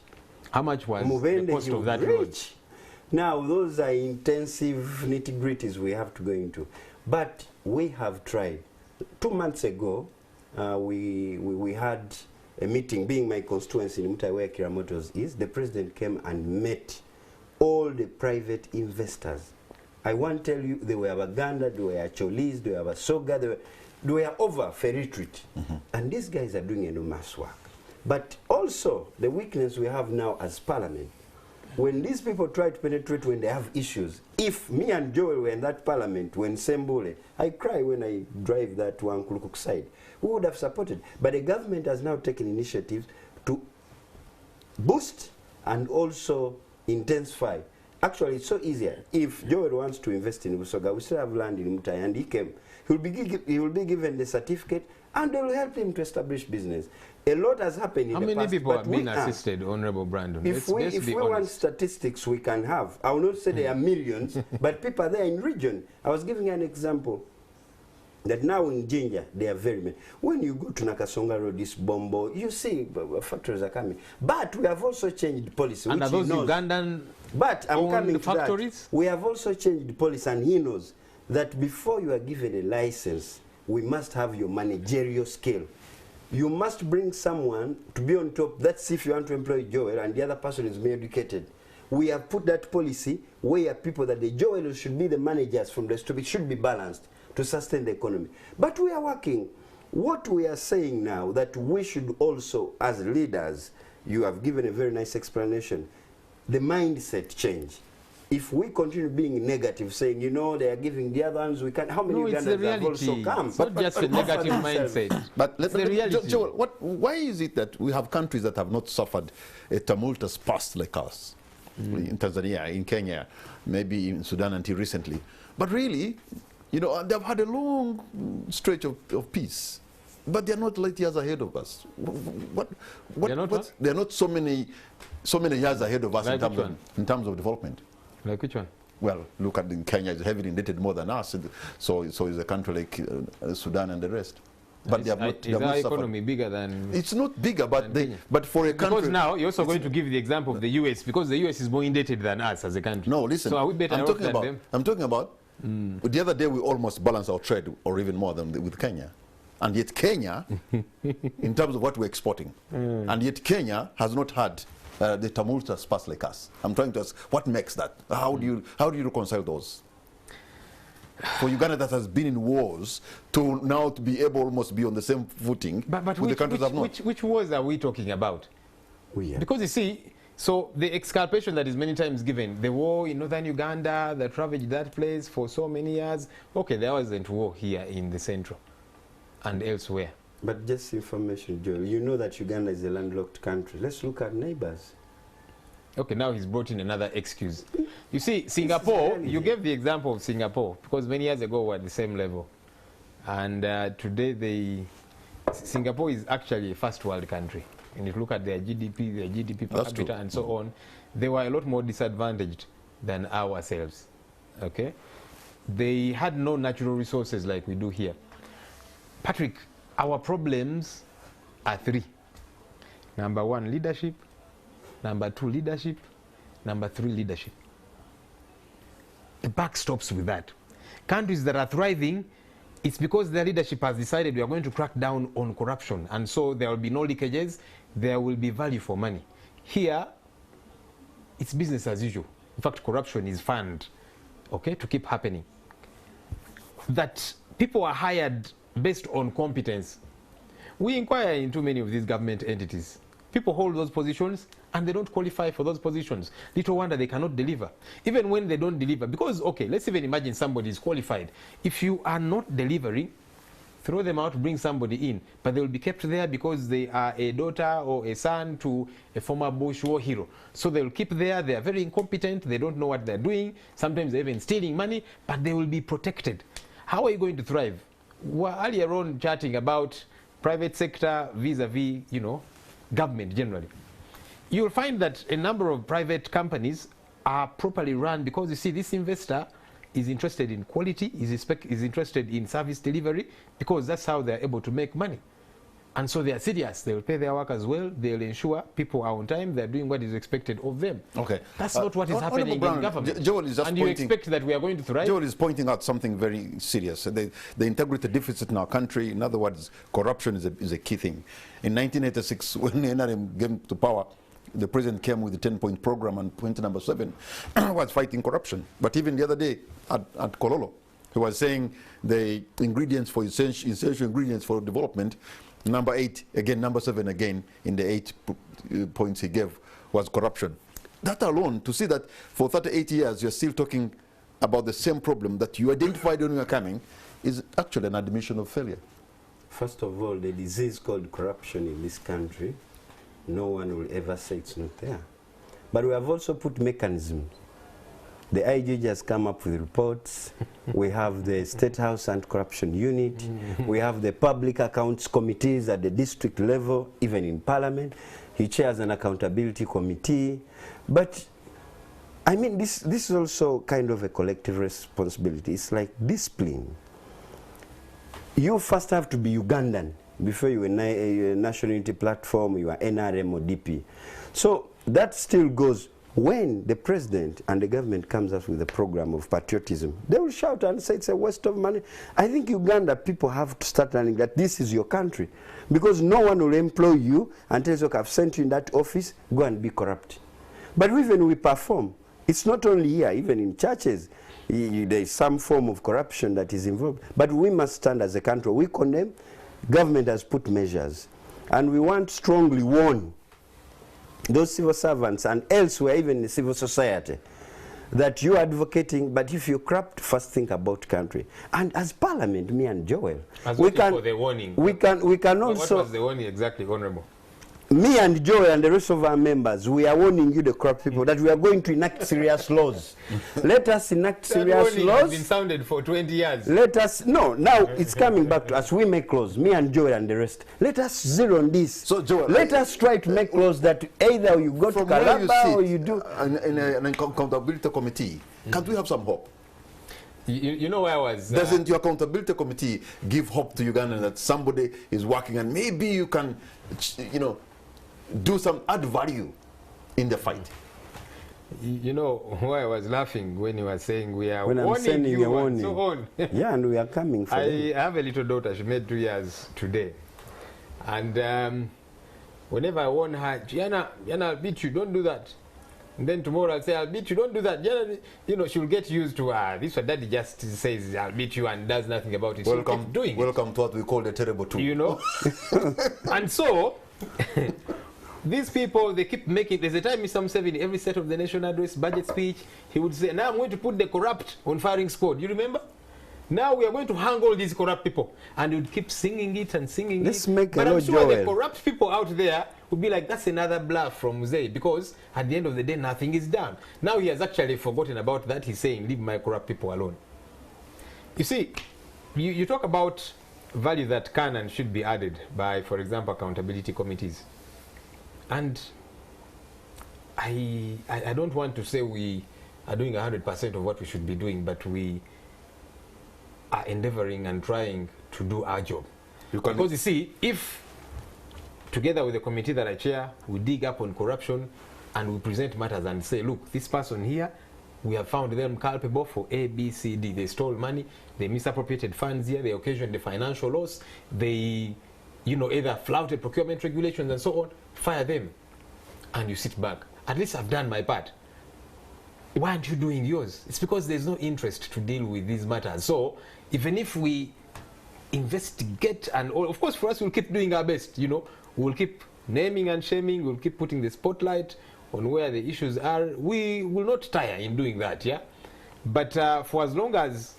How much was Mubende, the cost he of that would road? reach. Now, those are intensive nitty-gritties we have to go into. But we have tried. 2 months ago, we had a meeting, being my constituency in Mutai where Kiramotos is. The president came and met all the private investors. I won't tell you, they were Uganda, they were Cholis, they were Soga, they were over for retreat. And these guys are doing enormous work. But also, the weakness we have now as parliament, when these people try to penetrate when they have issues, if me and Joel were in that parliament, when Sembule, I cry when I drive that one Kulukuk side, we would have supported. But the government has now taken initiatives to boost and also intensify. Actually, it's so easier. If Joel wants to invest in Busoga, we still have land in Mutai, and he came. He will be given the certificate, and they will help him to establish business. A lot has happened in the past. How many people have been assisted, Honorable Brandon? If we want statistics, we can have. I will not say there are millions, but people are there in region. I was giving an example that now in Jinja, they are very many. When you go to Nakasonga Road, this Bombo, you see factories are coming. But we have also changed policy. And are those Ugandan but I'm coming to factories? That. We have also changed the policy, and he knows that before you are given a license, we must have your managerial skill. You must bring someone to be on top. That's if you want to employ Joel and the other person is more educated. We have put that policy where people that the Joel should be the managers from the street. It should be balanced to sustain the economy. But we are working. What we are saying now, that we should also, as leaders, you have given a very nice explanation, the mindset change. If we continue being negative, saying, you know, they are giving the other ones, we can't. How many Ugandans have also come? It's not just a negative mindset. But let's the reality. Joel, why is it that we have countries that have not suffered a tumultuous past like us? In Tanzania, in Kenya, maybe in Sudan until recently. But really, you know, they've had a long stretch of peace. But they're not light years ahead of us. They're not so many years ahead of us like in terms of development. Like which one? Well, look at Kenya, is heavily indebted more than us. So is a country like Sudan and the rest. But is our economy bigger than? It's not bigger, but for a country. Because now you're also going to give the example of the US, because the US is more indebted than us as a country. No, listen. So are we better off than them? I'm talking about. The other day we almost balanced our trade, or even more than with Kenya, and yet Kenya, in terms of what we're exporting, and yet Kenya has not had the tumultuous past like us. I'm trying to ask, what makes that? How do you reconcile those? For Uganda that has been in wars to now to be able almost be on the same footing with the countries that have not. Which wars are we talking about? Because you see, so the exculpation that is many times given, the war in northern Uganda that ravaged that place for so many years, okay, there wasn't war here in the central and elsewhere. But just information, Joel, you know that Uganda is a landlocked country. Let's look at neighbors. Okay, now he's brought in another excuse. You see, Singapore, you gave the example of Singapore, because many years ago we were at the same level. And today Singapore is actually a first world country. And if you look at their GDP per capita and so on, they were a lot more disadvantaged than ourselves. Okay? They had no natural resources like we do here. Patrick, our problems are three. Number one, leadership. Number two, leadership. Number three, leadership. The buck stops with that. Countries that are thriving, it's because their leadership has decided we are going to crack down on corruption, and so there will be no leakages, there will be value for money. Here, it's business as usual. In fact, corruption is funded, okay, to keep happening. That people are hired based on competence. We inquire into many of these government entities. People hold those positions and they don't qualify for those positions. Little wonder they cannot deliver. Even when they don't deliver, because, okay, let's even imagine somebody is qualified. If you are not delivering, throw them out, bring somebody in. But they will be kept there because they are a daughter or a son to a former Bush war hero. So they will keep there. They are very incompetent. They don't know what they're doing. Sometimes they're even stealing money, but they will be protected. How are you going to thrive? We were earlier on chatting about private sector vis-a-vis, you know, government generally. You'll find that a number of private companies are properly run because, you see, this investor is interested in quality, is interested in service delivery, because that's how they're able to make money. And so they are serious. They will pay their workers well. They'll ensure people are on time. They're doing what is expected of them. Okay. That's not what is happening in government. Joel is just and you expect that we are going to thrive? Joel is pointing out something very serious. The integrity deficit in our country, in other words, corruption is a key thing. In 1986, when NRM came to power, the president came with the 10-point program, and point number 7 was fighting corruption. But even the other day at Kololo, he was saying the ingredients for essential ingredients for development, number 8 again, number 7 again, in the 8 points he gave was corruption. That alone, to see that for 38 years you're still talking about the same problem that you identified when you were coming, is actually an admission of failure. First of all, the disease called corruption in this country, no one will ever say it's not there. But we have also put mechanisms. The IGG has come up with reports. We have the State House Anti-Corruption Unit. We have the public accounts committees at the district level, even in Parliament. He chairs an accountability committee. But, I mean, this is also kind of a collective responsibility. It's like discipline. You first have to be Ugandan before you are a National Unity Platform, you are NRM or DP. So that still goes. When the president and the government comes up with a program of patriotism, they will shout and say it's a waste of money. I think Uganda people have to start learning that this is your country, because no one will employ you and tell you, okay, I've sent you in that office, go and be corrupt. But even we perform. It's not only here, even in churches, there is some form of corruption that is involved. But we must stand as a country. We condemn. Government has put measures, and we want strongly warn those civil servants and elsewhere, even in civil society, that you are advocating, but if you corrupt, first think about country. And as Parliament, me and Joel, we can, for the warning. We can also. What was the warning exactly, Honorable? Me and Joel and the rest of our members, we are warning you, the corrupt people, that we are going to enact serious laws. Let us enact serious laws. Has been sounded for 20 years. Let us, no, now it's coming back to us. We make laws, me and Joel and the rest. Let us zero on this. So, Joel, let us try to make laws that either you go to Kalaba or you do. In an accountability committee, can't we have some hope? You know where I was. Doesn't your accountability committee give hope to Uganda that somebody is working and maybe you can, you know, do some add value in the fight? You know why I was laughing when you were saying we are when warning you warning. and so on. Yeah, and we are coming for I have a little daughter. She made 2 years today, and whenever I warn her, Yana, I'll beat you. Don't do that. And then tomorrow I'll say, I'll beat you. Don't do that. Yana, you know, she'll get used to this. What daddy just says, I'll beat you, and does nothing about it. Welcome, doing welcome to what we call the terrible two. You know, and so. These people, they keep making, there's a time Mr. Museveni, every State of the Nation address, budget speech, he would say, now I'm going to put the corrupt on firing squad. You remember? Now we are going to hang all these corrupt people. And he would keep singing it and singing Let's it. Make but a I'm law, sure Joel. the corrupt people out there would be like, that's another bluff from Musei, because at the end of the day, nothing is done. Now he has actually forgotten about that. He's saying, leave my corrupt people alone. You see, you talk about value that can and should be added by, for example, accountability committees. And I don't want to say we are doing 100% of what we should be doing, but we are endeavoring and trying to do our job. Because you see, if together with the committee that I chair, we dig up on corruption and we present matters and say, look, this person here, we have found them culpable for A, B, C, D. They stole money, they misappropriated funds here, they occasioned the financial loss, they, you know, either flouted procurement regulations and so on, fire them. And you sit back. At least I've done my part. Why aren't you doing yours? It's because there's no interest to deal with these matters. So even if we investigate and all, of course for us we'll keep doing our best, you know, we'll keep naming and shaming, we'll keep putting the spotlight on where the issues are. We will not tire in doing that, yeah? But for as long as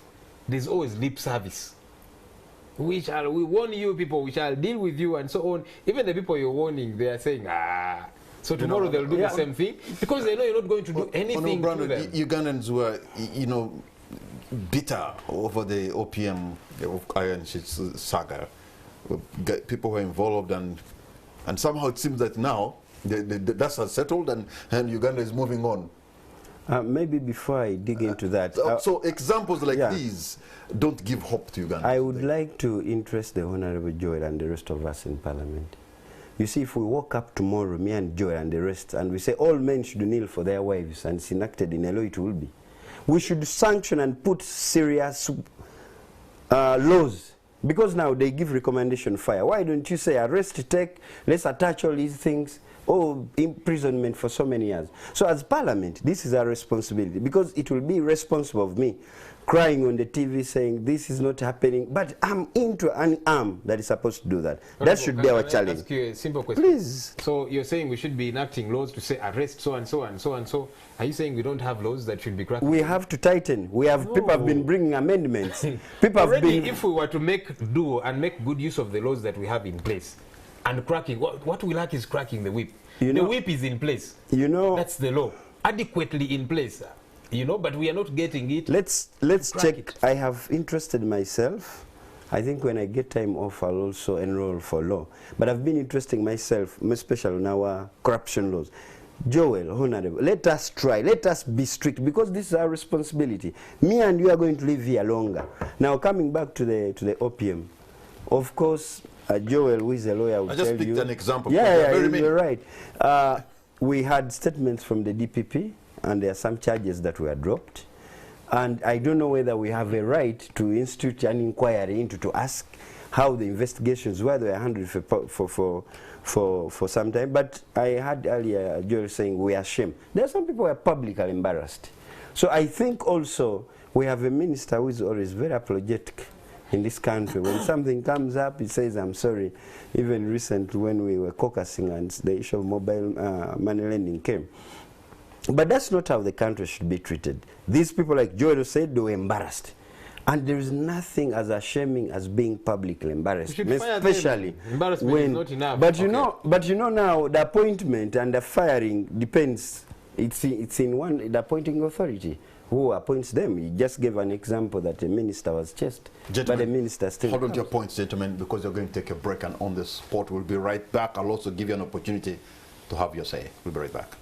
there's always lip service, we warn you people, we shall deal with you and so on. Even the people you're warning, they are saying, so tomorrow they'll do the same thing, because they know you're not going to do anything to them. Ugandans were, you know, bitter over the OPM Iron Sheets saga. People were involved, and somehow it seems that now the dust has settled and Uganda is moving on. Maybe before I dig into that, So examples like yeah. these don't give hope to Uganda. I would like to interest the Honorable Joel and the rest of us in Parliament. You see, if we woke up tomorrow, me and Joel and the rest, and we say all men should kneel for their wives, and it's enacted in a law, it will be. We should sanction and put serious laws. Because now they give recommendation fire. Why don't you say arrest, take, let's attach all these things, or imprisonment for so many years. So as Parliament, this is our responsibility, because it will be responsible of me crying on the TV saying this is not happening, but I'm into an arm that is supposed to do that. That should be our challenge. Ask you a simple question. Please. So you're saying we should be enacting laws to say arrest so and so and so and so. Are you saying we don't have laws that should be cracked? We have to tighten. We have people have been bringing amendments. People have Already, been. if we were to make good use of the laws that we have in place, and cracking, what we lack is cracking the whip. You know, the whip is in place. You know, that's the law, adequately in place. You know, but we are not getting it. Let's check. It. I have interested myself. I think when I get time off, I'll also enroll for law. But I've been interesting myself, especially in our corruption laws. Joel, Honorable, let us try. Let us be strict, because this is our responsibility. Me and you are going to live here longer. Now, coming back to the opium, of course, Joel, who is a lawyer, will I just tell picked you. an example. Yeah, you're right. We had statements from the DPP, and there are some charges that were dropped. And I don't know whether we have a right to institute an inquiry into to ask how the investigations were. They were handled for some time. But I had earlier Joel saying we are ashamed. There are some people who are publicly embarrassed. So I think also we have a minister who is always very apologetic in this country. When something comes up, he says, I'm sorry. Even recently when we were caucusing and the issue of mobile money lending came. But that's not how the country should be treated. These people, like Joel said, they were embarrassed. And there is nothing as shaming as being publicly embarrassed, especially embarrassment is not enough. But you know now the appointment and the firing depends. It's in the appointing authority who appoints them. He just gave an example that a minister was chased, but the minister still. Hold on to your points, gentlemen, because you're going to take a break, and on the spot we'll be right back. I'll also give you an opportunity to have your say. We'll be right back.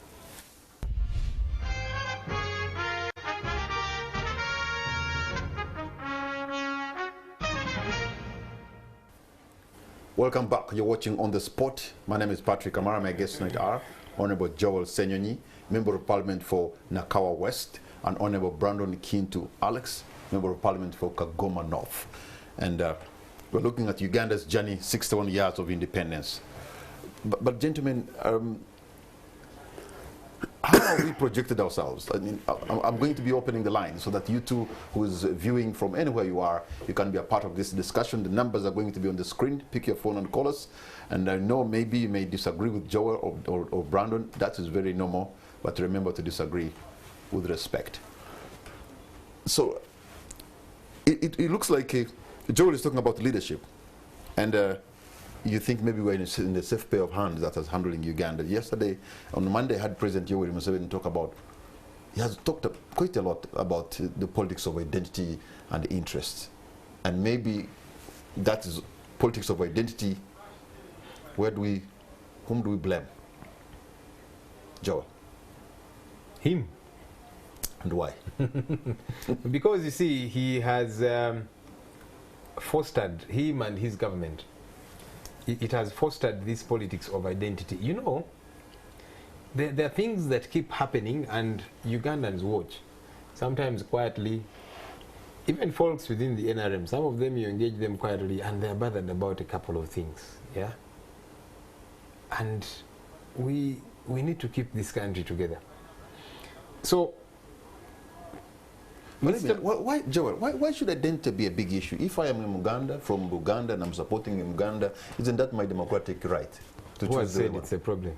Welcome back. You're watching On the Spot. My name is Patrick Amara. My guests tonight are Honorable Joel Senyonyi, Member of Parliament for Nakawa West, and Honorable Brandon Kintu Alex, Member of Parliament for Kagoma North. And we're looking at Uganda's journey, 61 years of independence. But gentlemen, how have we projected ourselves? I mean, I'm going to be opening the line so that you two who is viewing from anywhere you are, you can be a part of this discussion. The numbers are going to be on the screen. Pick your phone and call us. And I know maybe you may disagree with Joel or Brandon. That is very normal. But remember to disagree with respect. So it looks like Joel is talking about leadership. And you think maybe we're in the safe pair of hands that is handling Uganda. Yesterday, on Monday, I had President Yoweri Museveni talk about, he has talked quite a lot about the politics of identity and interests. And maybe that is politics of identity. Whom do we blame? Joel. Him. And why? Because you see, he has fostered, him and his government, it has fostered this politics of identity. You know, there are things that keep happening and Ugandans watch, sometimes quietly. Even folks within the NRM, some of them you engage them quietly and they're bothered about a couple of things, yeah? And we need to keep this country together. So, why, Joel, why should identity be a big issue? If I am in Uganda, from Uganda, and I'm supporting Uganda, isn't that my democratic right to choose? Who has said it's a problem?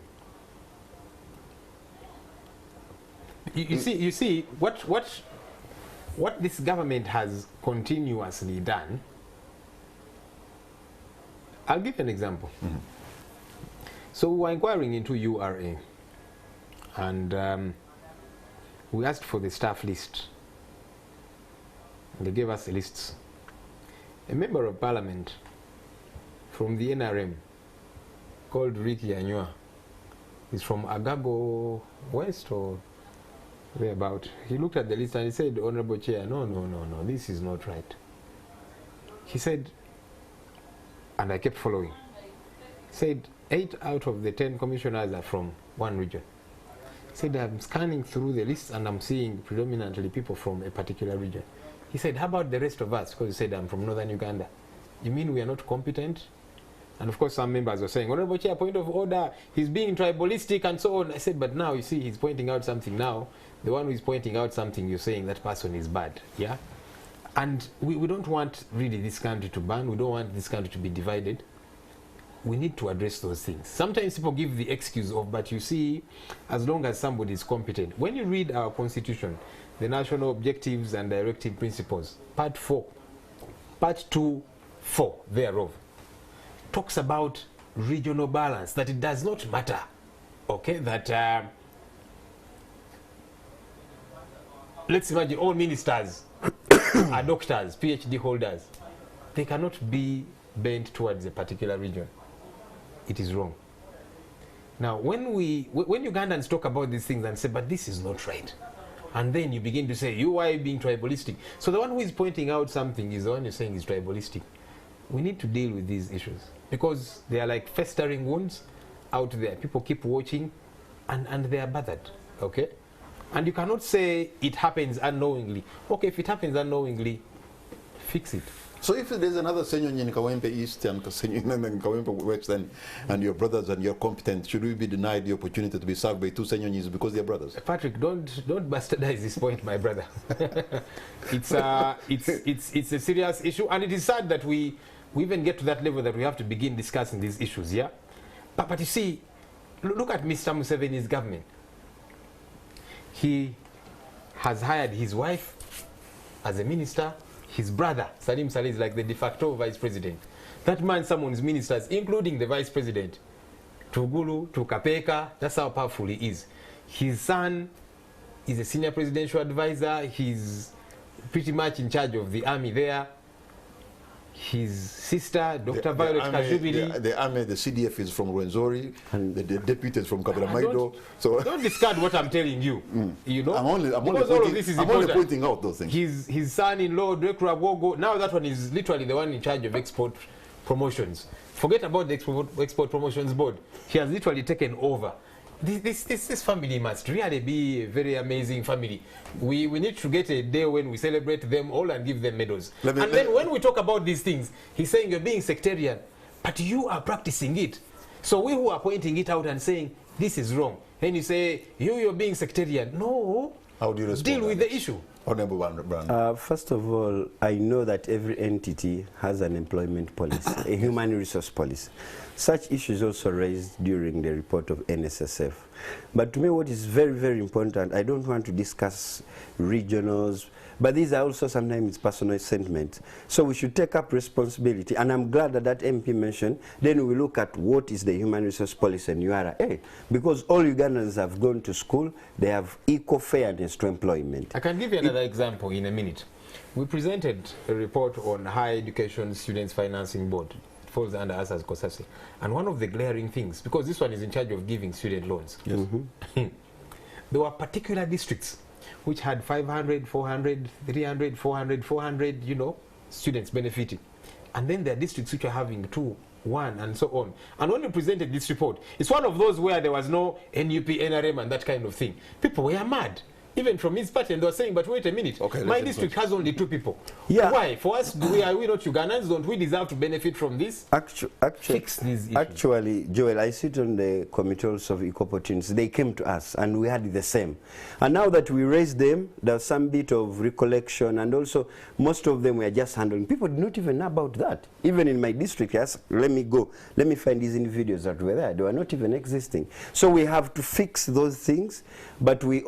You see, what this government has continuously done, I'll give you an example. Mm-hmm. So we were inquiring into URA, and we asked for the staff list. And they gave us the lists. A member of parliament from the NRM called Ricky Anywa is from Agago West, or thereabout. He looked at the list and he said, Honorable Chair, no, this is not right. He said, and I kept following, said 8 out of the 10 commissioners are from one region. He said, I'm scanning through the list and I'm seeing predominantly people from a particular region. He said, how about the rest of us? Because he said, I'm from northern Uganda. You mean we are not competent? And of course some members were saying, Honorable Chair, point of order, he's being tribalistic and so on. I said, but now you see he's pointing out something now. The one who is pointing out something, you're saying that person is bad. Yeah? And we don't want really this country to burn. We don't want this country to be divided. We need to address those things. Sometimes people give the excuse of, but you see, as long as somebody is competent. When you read our constitution, the National Objectives and Directive Principles, Part 4, Part 2.4 thereof, talks about regional balance, that it does not matter, okay, that let's imagine all ministers are doctors, PhD holders. They cannot be bent towards a particular region. It is wrong. Now, when Ugandans talk about these things and say, but this is not right, and then you begin to say, why are you being tribalistic? So the one who is pointing out something is the one you're saying is tribalistic. We need to deal with these issues because they are like festering wounds out there. People keep watching and they are bothered, okay? And you cannot say it happens unknowingly. Okay, if it happens unknowingly, fix it. So if there's another Senyonyi in Kawempe East and Senyonyi in Kawempe West and your brothers and you're competent, should we be denied the opportunity to be served by 2 Senyonyis because they're brothers? Patrick, don't bastardize this point, my brother. It's a serious issue, and it is sad that we even get to that level that we have to begin discussing these issues, yeah? But you see, look at Mr. Museveni's government. He has hired his wife as a minister. His brother, Salim Saleh, is like the de facto vice president. That man summons ministers, including the vice president, to Gulu, to Kapeka. That's how powerful he is. His son is a senior presidential advisor. He's pretty much in charge of the army there. His sister, Dr. Violet Kajubiri. The army, the CDF is from Rwenzori, and the deputy is from Kabiramaido. So don't discard what I'm telling you. You know, I'm only pointing out those things. His son-in-law, Director Agogo, now that one is literally the one in charge of export promotions. Forget about the export promotions board. He has literally taken over. This family must really be a very amazing family. We need to get a day when we celebrate them all and give them medals. Then when we talk about these things, he's saying you're being sectarian, but you are practicing it. So we who are pointing it out and saying this is wrong, and you say you're being sectarian. No. How do you respond? Deal with the issue. First of all, I know that every entity has an employment policy, a human resource policy. Such issues also raised during the report of NSSF. But to me, what is very, very important, I don't want to discuss regionals, but these are also sometimes personal sentiments. So we should take up responsibility, and I'm glad that that MP mentioned, then we look at what is the human resource policy and URA, because all Ugandans have gone to school, they have equal fairness to employment. I can give you another example in a minute. We presented a report on Higher Education Students Financing Board. It falls under us as COSASE. And one of the glaring things, because this one is in charge of giving student loans, yes. There were particular districts which had 500, 400, 300, 400, 400, you know, students benefiting. And then there are districts which are having 2, 1, and so on. And when we presented this report, it's one of those where there was no NUP, NRM, and that kind of thing. People were mad. Even from his party, and they were saying, but wait a minute, my district has only 2 people. Yeah. Why? For us, are we not Ugandans? Don't we deserve to benefit from this? Fix these issues. Actually, Joel, I sit on the committee also of equal opportunities. They came to us, and we had the same. And now that we raised them, there's some bit of recollection, and also most of them were just handling. People did not even know about that. Even in my district, yes, let me find these individuals that were there. They were not even existing. So we have to fix those things, but we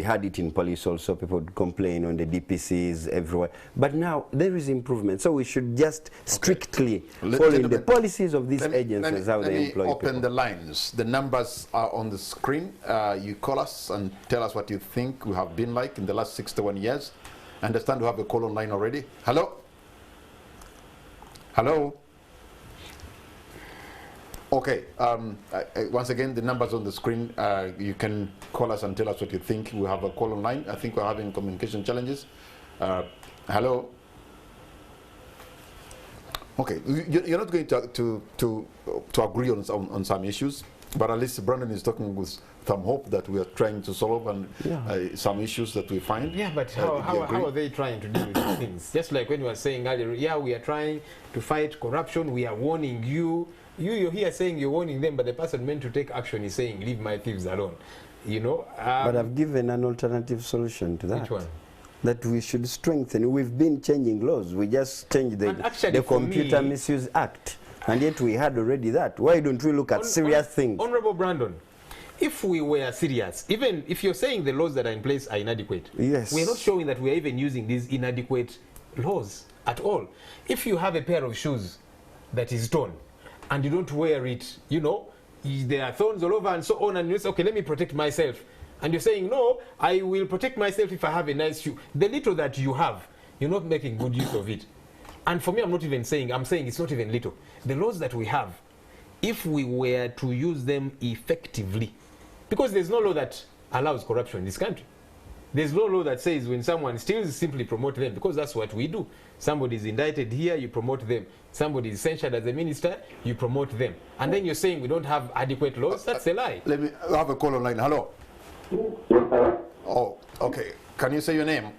had it in police also. People would complain on the DPCs everywhere, but now there is improvement, so we should just strictly follow the policies of these agencies, how they employ people. Open the lines. The numbers are on the screen. You call us and tell us what you think we have been like in the last 61 years. I understand we have a call online already. Hello? Okay. Once again, the numbers on the screen. You can call us and tell us what you think. We have a call online. I think we're having communication challenges. Hello. Okay, you're not going to agree on some issues, but at least Brandon is talking with some hope that we are trying to solve and some issues that we find. Yeah, but how are they trying to deal with these things? Just like when you were saying earlier, yeah, we are trying to fight corruption, we are warning you. You're here saying you're warning them, but the person meant to take action is saying, leave my thieves alone. You know? But I've given an alternative solution to that. Which one? That we should strengthen. We've been changing laws. We just changed the Computer Misuse Act. And yet we had already that. Why don't we look at serious things? Honorable Brandon, if we were serious, even if you're saying the laws that are in place are inadequate, yes, we're not showing that we're even using these inadequate laws at all. If you have a pair of shoes that is torn and you don't wear it, you know, there are thorns all over and so on, and you say, okay, let me protect myself. And you're saying, no, I will protect myself if I have a nice shoe. The little that you have, you're not making good use of it. And for me, I'm saying it's not even little. The laws that we have, if we were to use them effectively, because there's no law that allows corruption in this country. There's no law that says when someone steals, simply promote them, because that's what we do. Somebody is indicted here, you promote them. Somebody is censured as a minister, you promote them. And then you're saying we don't have adequate laws? That's a lie. Let me have a call online. Hello. Oh, okay. Can you say your name?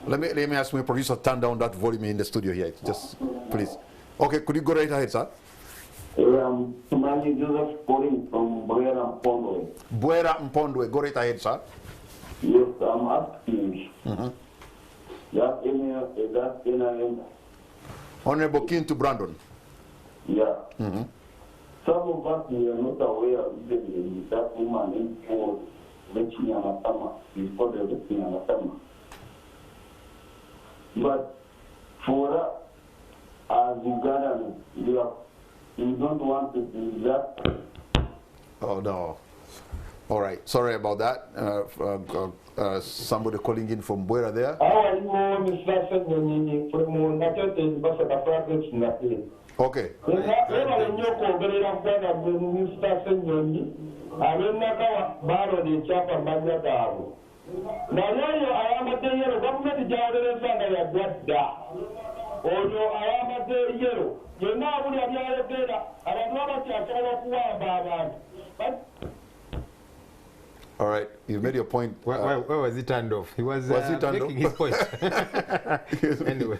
Let me ask my producer to turn down that volume in the studio here. Just please. Okay, could you go right ahead, sir? I'm Joseph calling from Buera Mpondwe. Buera Mpondwe, go right ahead, sir. Yes, I'm asking. That Honorable King to Brandon. Yeah. Some of us we are not aware of that woman was reaching Anatama before the reaching Anatama. But for us, as Ugandans, we don't want to do that. Oh no. All right. Sorry about that. Somebody calling in from Buera there. Okay. All right, you made your point. Where was he turned off? He was making his point. Anyway,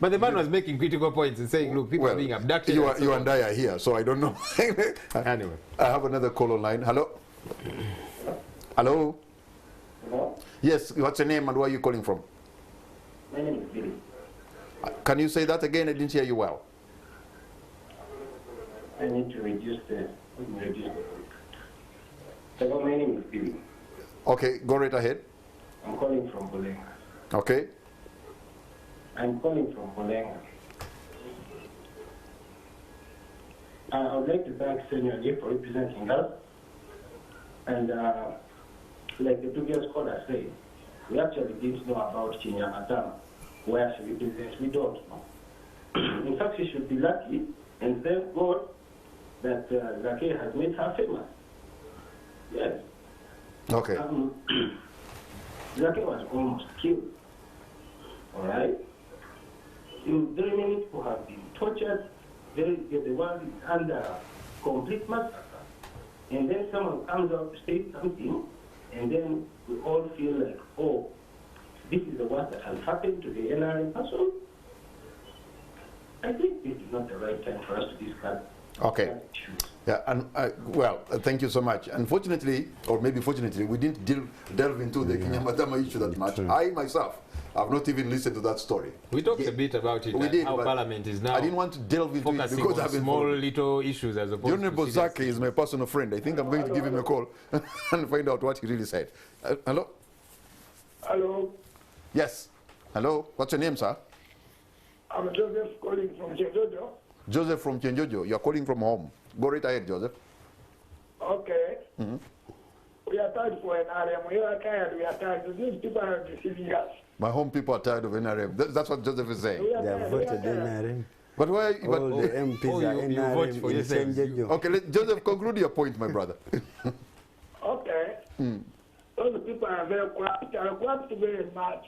but the man was making critical points and saying, "Look, people are being abducted." You and I are here, so I don't know. Anyway, I have another call online. Hello. Hello. Hello? Yes. What's your name and where are you calling from? My name is Billy. Can you say that again? I didn't hear you well. I need to reduce the Hello, my name is Billy. Okay, go right ahead. I'm calling from Bulenga. Okay. I'm calling from Bulenga. I would like to thank Senior Lee for representing us. And like the previous caller said, we actually didn't know about Chinyamatama, where she represents. We don't know. In fact, she should be lucky and thank God that Zake has made her famous. Yes. Okay. Zake was almost killed. All right. Very many people have been tortured. The world is under complete massacre. And then someone comes out to say something, and then we all feel like, oh, this is the worst that has happened to the NRM person. I think this is not the right time for us to discuss. Okay. Yeah, and well, thank you so much. Unfortunately, or maybe fortunately, we didn't delve into the Kinyamatama issue that much. True. I myself have not even listened to that story. We talked a bit about it. We did, how Parliament is now. I didn't want to delve into it because I've been small little issues as opposed to Honorable Zake is my personal friend. I think I'm going to give him a call and find out what he really said. Hello. Hello. Yes. Hello. What's your name, sir? I'm Joseph calling from Chenjojo. Joseph from Chenjojo. You're calling from home. Go right ahead, Joseph. Okay. We are tired for an area. We are tired. We are tired. These people are deceiving us. My home people are tired of NRM. That's what Joseph is saying. We are They have tired, we are voted tired. NRM. But why? But, All the MPs are you vote for NRM in yourselves. Chenjejo. okay, Joseph, conclude your point, my brother. Okay. Those people are very corrupt. They are corrupt very much.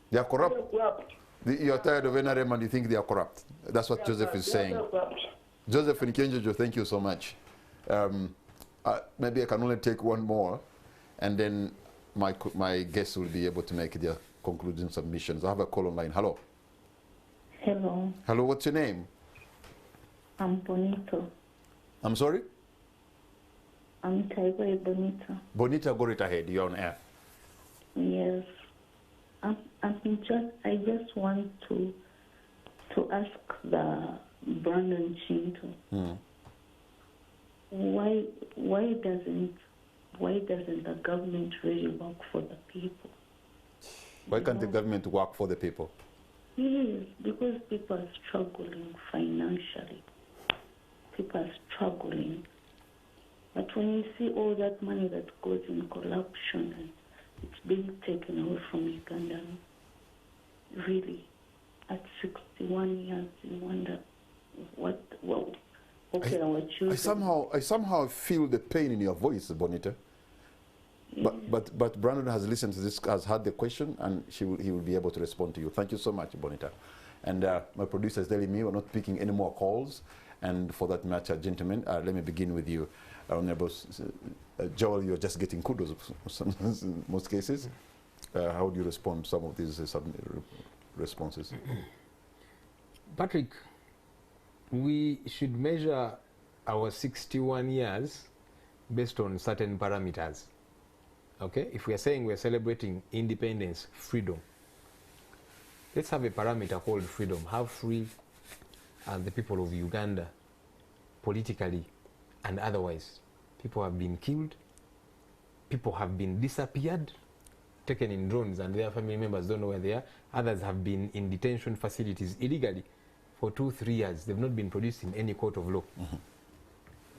They are corrupt. Very corrupt. You are tired of NRM and you think they are corrupt. That's what Joseph is They are saying. very corrupt. Joseph in Kenjojo, thank you so much. Maybe I can only take one more, and then my guests will be able to make their concluding submissions. I have a call online. Hello. Hello, Hello, what's your name? I'm Bonito. I'm sorry? I'm Taiwan Bonito. Bonita, go right ahead. You're on air. Yes. I just want to ask the Brandon Chinto. Why doesn't the government really work for the people? Why can't the government work for the people? Yes, because people are struggling financially. People are struggling. But when you see all that money that goes in corruption and it's being taken away from Uganda, really, at 61 years, you wonder what can our children... I somehow feel the pain in your voice, Bonita. But Brandon has listened to this, has heard the question, and he will be able to respond to you. Thank you so much, Bonita. And my producer is telling me we're not picking any more calls. And for that matter, gentlemen, let me begin with you. Honorable Joel, you're just getting kudos in most cases. How do you respond to some of these responses? Patrick, we should measure our 61 years based on certain parameters. Okay, if we are saying we are celebrating independence, freedom, let's have a parameter called freedom. How free are the people of Uganda politically and otherwise? People have been killed, people have been disappeared, taken in drones, and their family members don't know where they are. Others have been in detention facilities illegally for 2-3 years. They've not been produced in any court of law.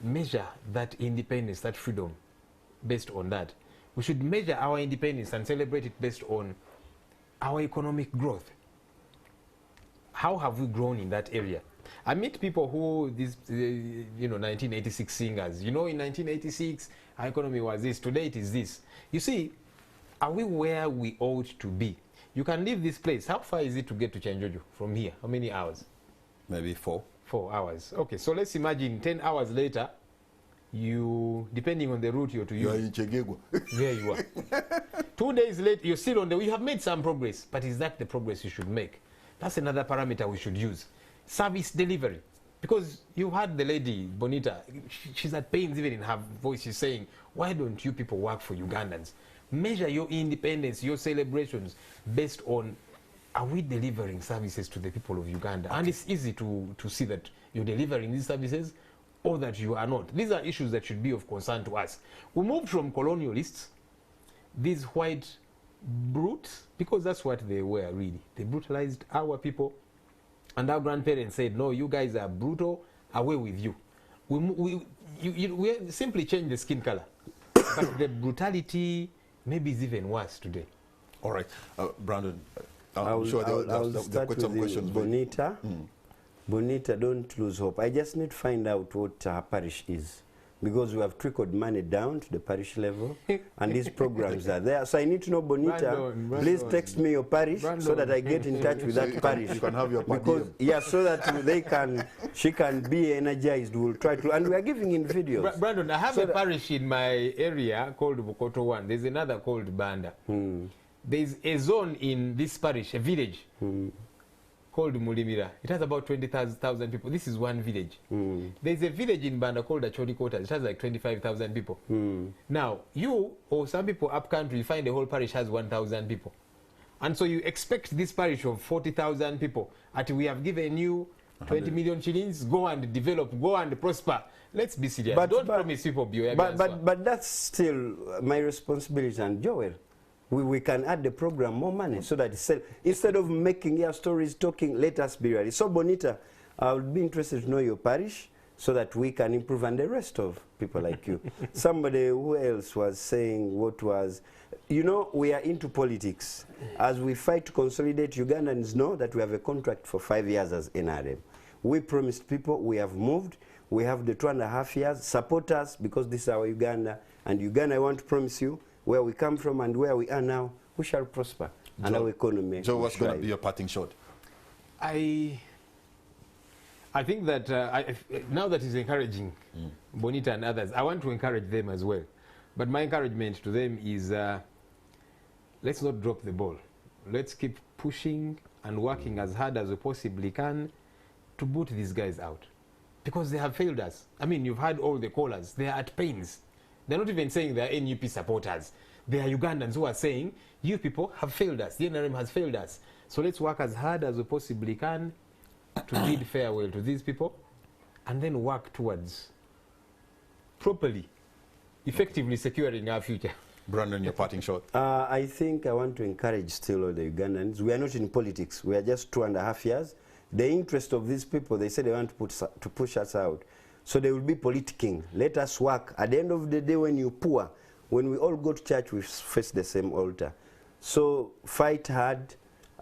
Measure that independence, that freedom, based on that. We should measure our independence and celebrate it based on our economic growth. How have we grown in that area? I meet people who, 1986 singers, in 1986, our economy was this, today it is this. You see, are we where we ought to be? You can leave this place. How far is it to get to Chenjeju from here? How many hours? Maybe 4. 4 hours. Okay, so let's imagine 10 hours later, you, depending on the route you're to use. You are in Chegegwa. There you are. 2 days later, you're still on the way. You have made some progress, but is that the progress you should make? That's another parameter we should use. Service delivery. Because you heard the lady, Bonita, she's at pains even in her voice. She's saying, why don't you people work for Ugandans? Measure your independence, your celebrations, based on, are we delivering services to the people of Uganda? Okay. And it's easy to see that you're delivering these services or that you are not. These are issues that should be of concern to us. We moved from colonialists, these white brutes, because that's what they were really. They brutalized our people, and our grandparents said, no, you guys are brutal, away with you. We simply changed the skin color. But the brutality maybe is even worse today. All right. Brandon, I'll sure start with some questions. Bonita. Bonita, don't lose hope. I just need to find out what her parish is, because we have trickled money down to the parish level, and these programs are there. So I need to know, Bonita, please text me your parish so that I get in touch with that parish. You can have your because, yeah, so that she can be energized. We'll try to, and we are giving in videos. Brandon, I have a parish in my area called Bukoto 1. There's another called Banda. There's a zone in this parish, a village, called Mulimira. It has about 20,000 people. This is one village. There's a village in Banda called Acholi Quarters. It has like 25,000 people. Now, you or some people up country, you find the whole parish has 1,000 people. And so you expect this parish of 40,000 people, we have given you 20 million shillings, go and develop, go and prosper. Let's be serious. Don't promise people be but that's still my responsibility, and Joel. We can add the program more money so that instead of making stories talking, let us be ready. So Bonita, I would be interested to know your parish so that we can improve, and the rest of people like you. Somebody who else was saying what was, you know, we are into politics. As we fight to consolidate, Ugandans know that we have a contract for 5 years as NRM. We promised people, we have moved, we have the 2.5 years, support us because this is our Uganda, and Uganda, I want to promise you, where we come from and where we are now, we shall prosper, and our economy. So what's going to be your parting shot? I think that now that he's encouraging Bonita and others, I want to encourage them as well. But my encouragement to them is let's not drop the ball. Let's keep pushing and working as hard as we possibly can to boot these guys out. Because they have failed us. I mean, you've had all the callers. They are at pains. They're not even saying they're NUP supporters. They are Ugandans who are saying, you people have failed us. The NRM has failed us. So let's work as hard as we possibly can to bid farewell to these people, and then work towards properly, effectively securing our future. Brandon, your parting shot. I think I want to encourage still all the Ugandans. We are not in politics. We are just 2.5 years. The interest of these people, they say they want to push us out. So they will be politicking. Let us work. At the end of the day, when you're poor, when we all go to church, we face the same altar. So fight hard.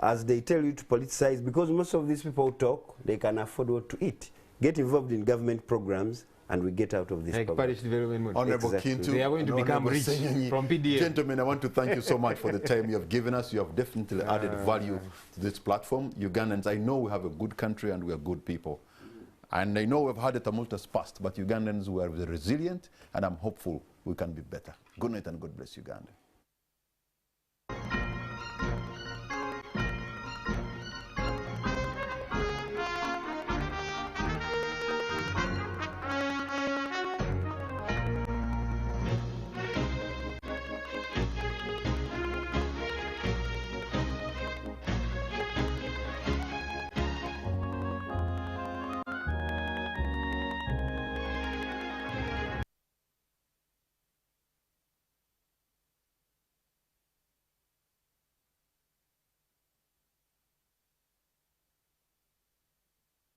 As they tell you to politicize, because most of these people who talk, they can afford what to eat. Get involved in government programs, and we get out of this problem. Parish development. Honorable Kintu, they are going to become rich from PDM. Gentlemen, I want to thank you so much for the time you have given us. You have definitely added value to this platform. Ugandans, I know we have a good country and we are good people. And I know we've had a tumultuous past, but Ugandans, we are resilient, and I'm hopeful we can be better. Good night and God bless Uganda.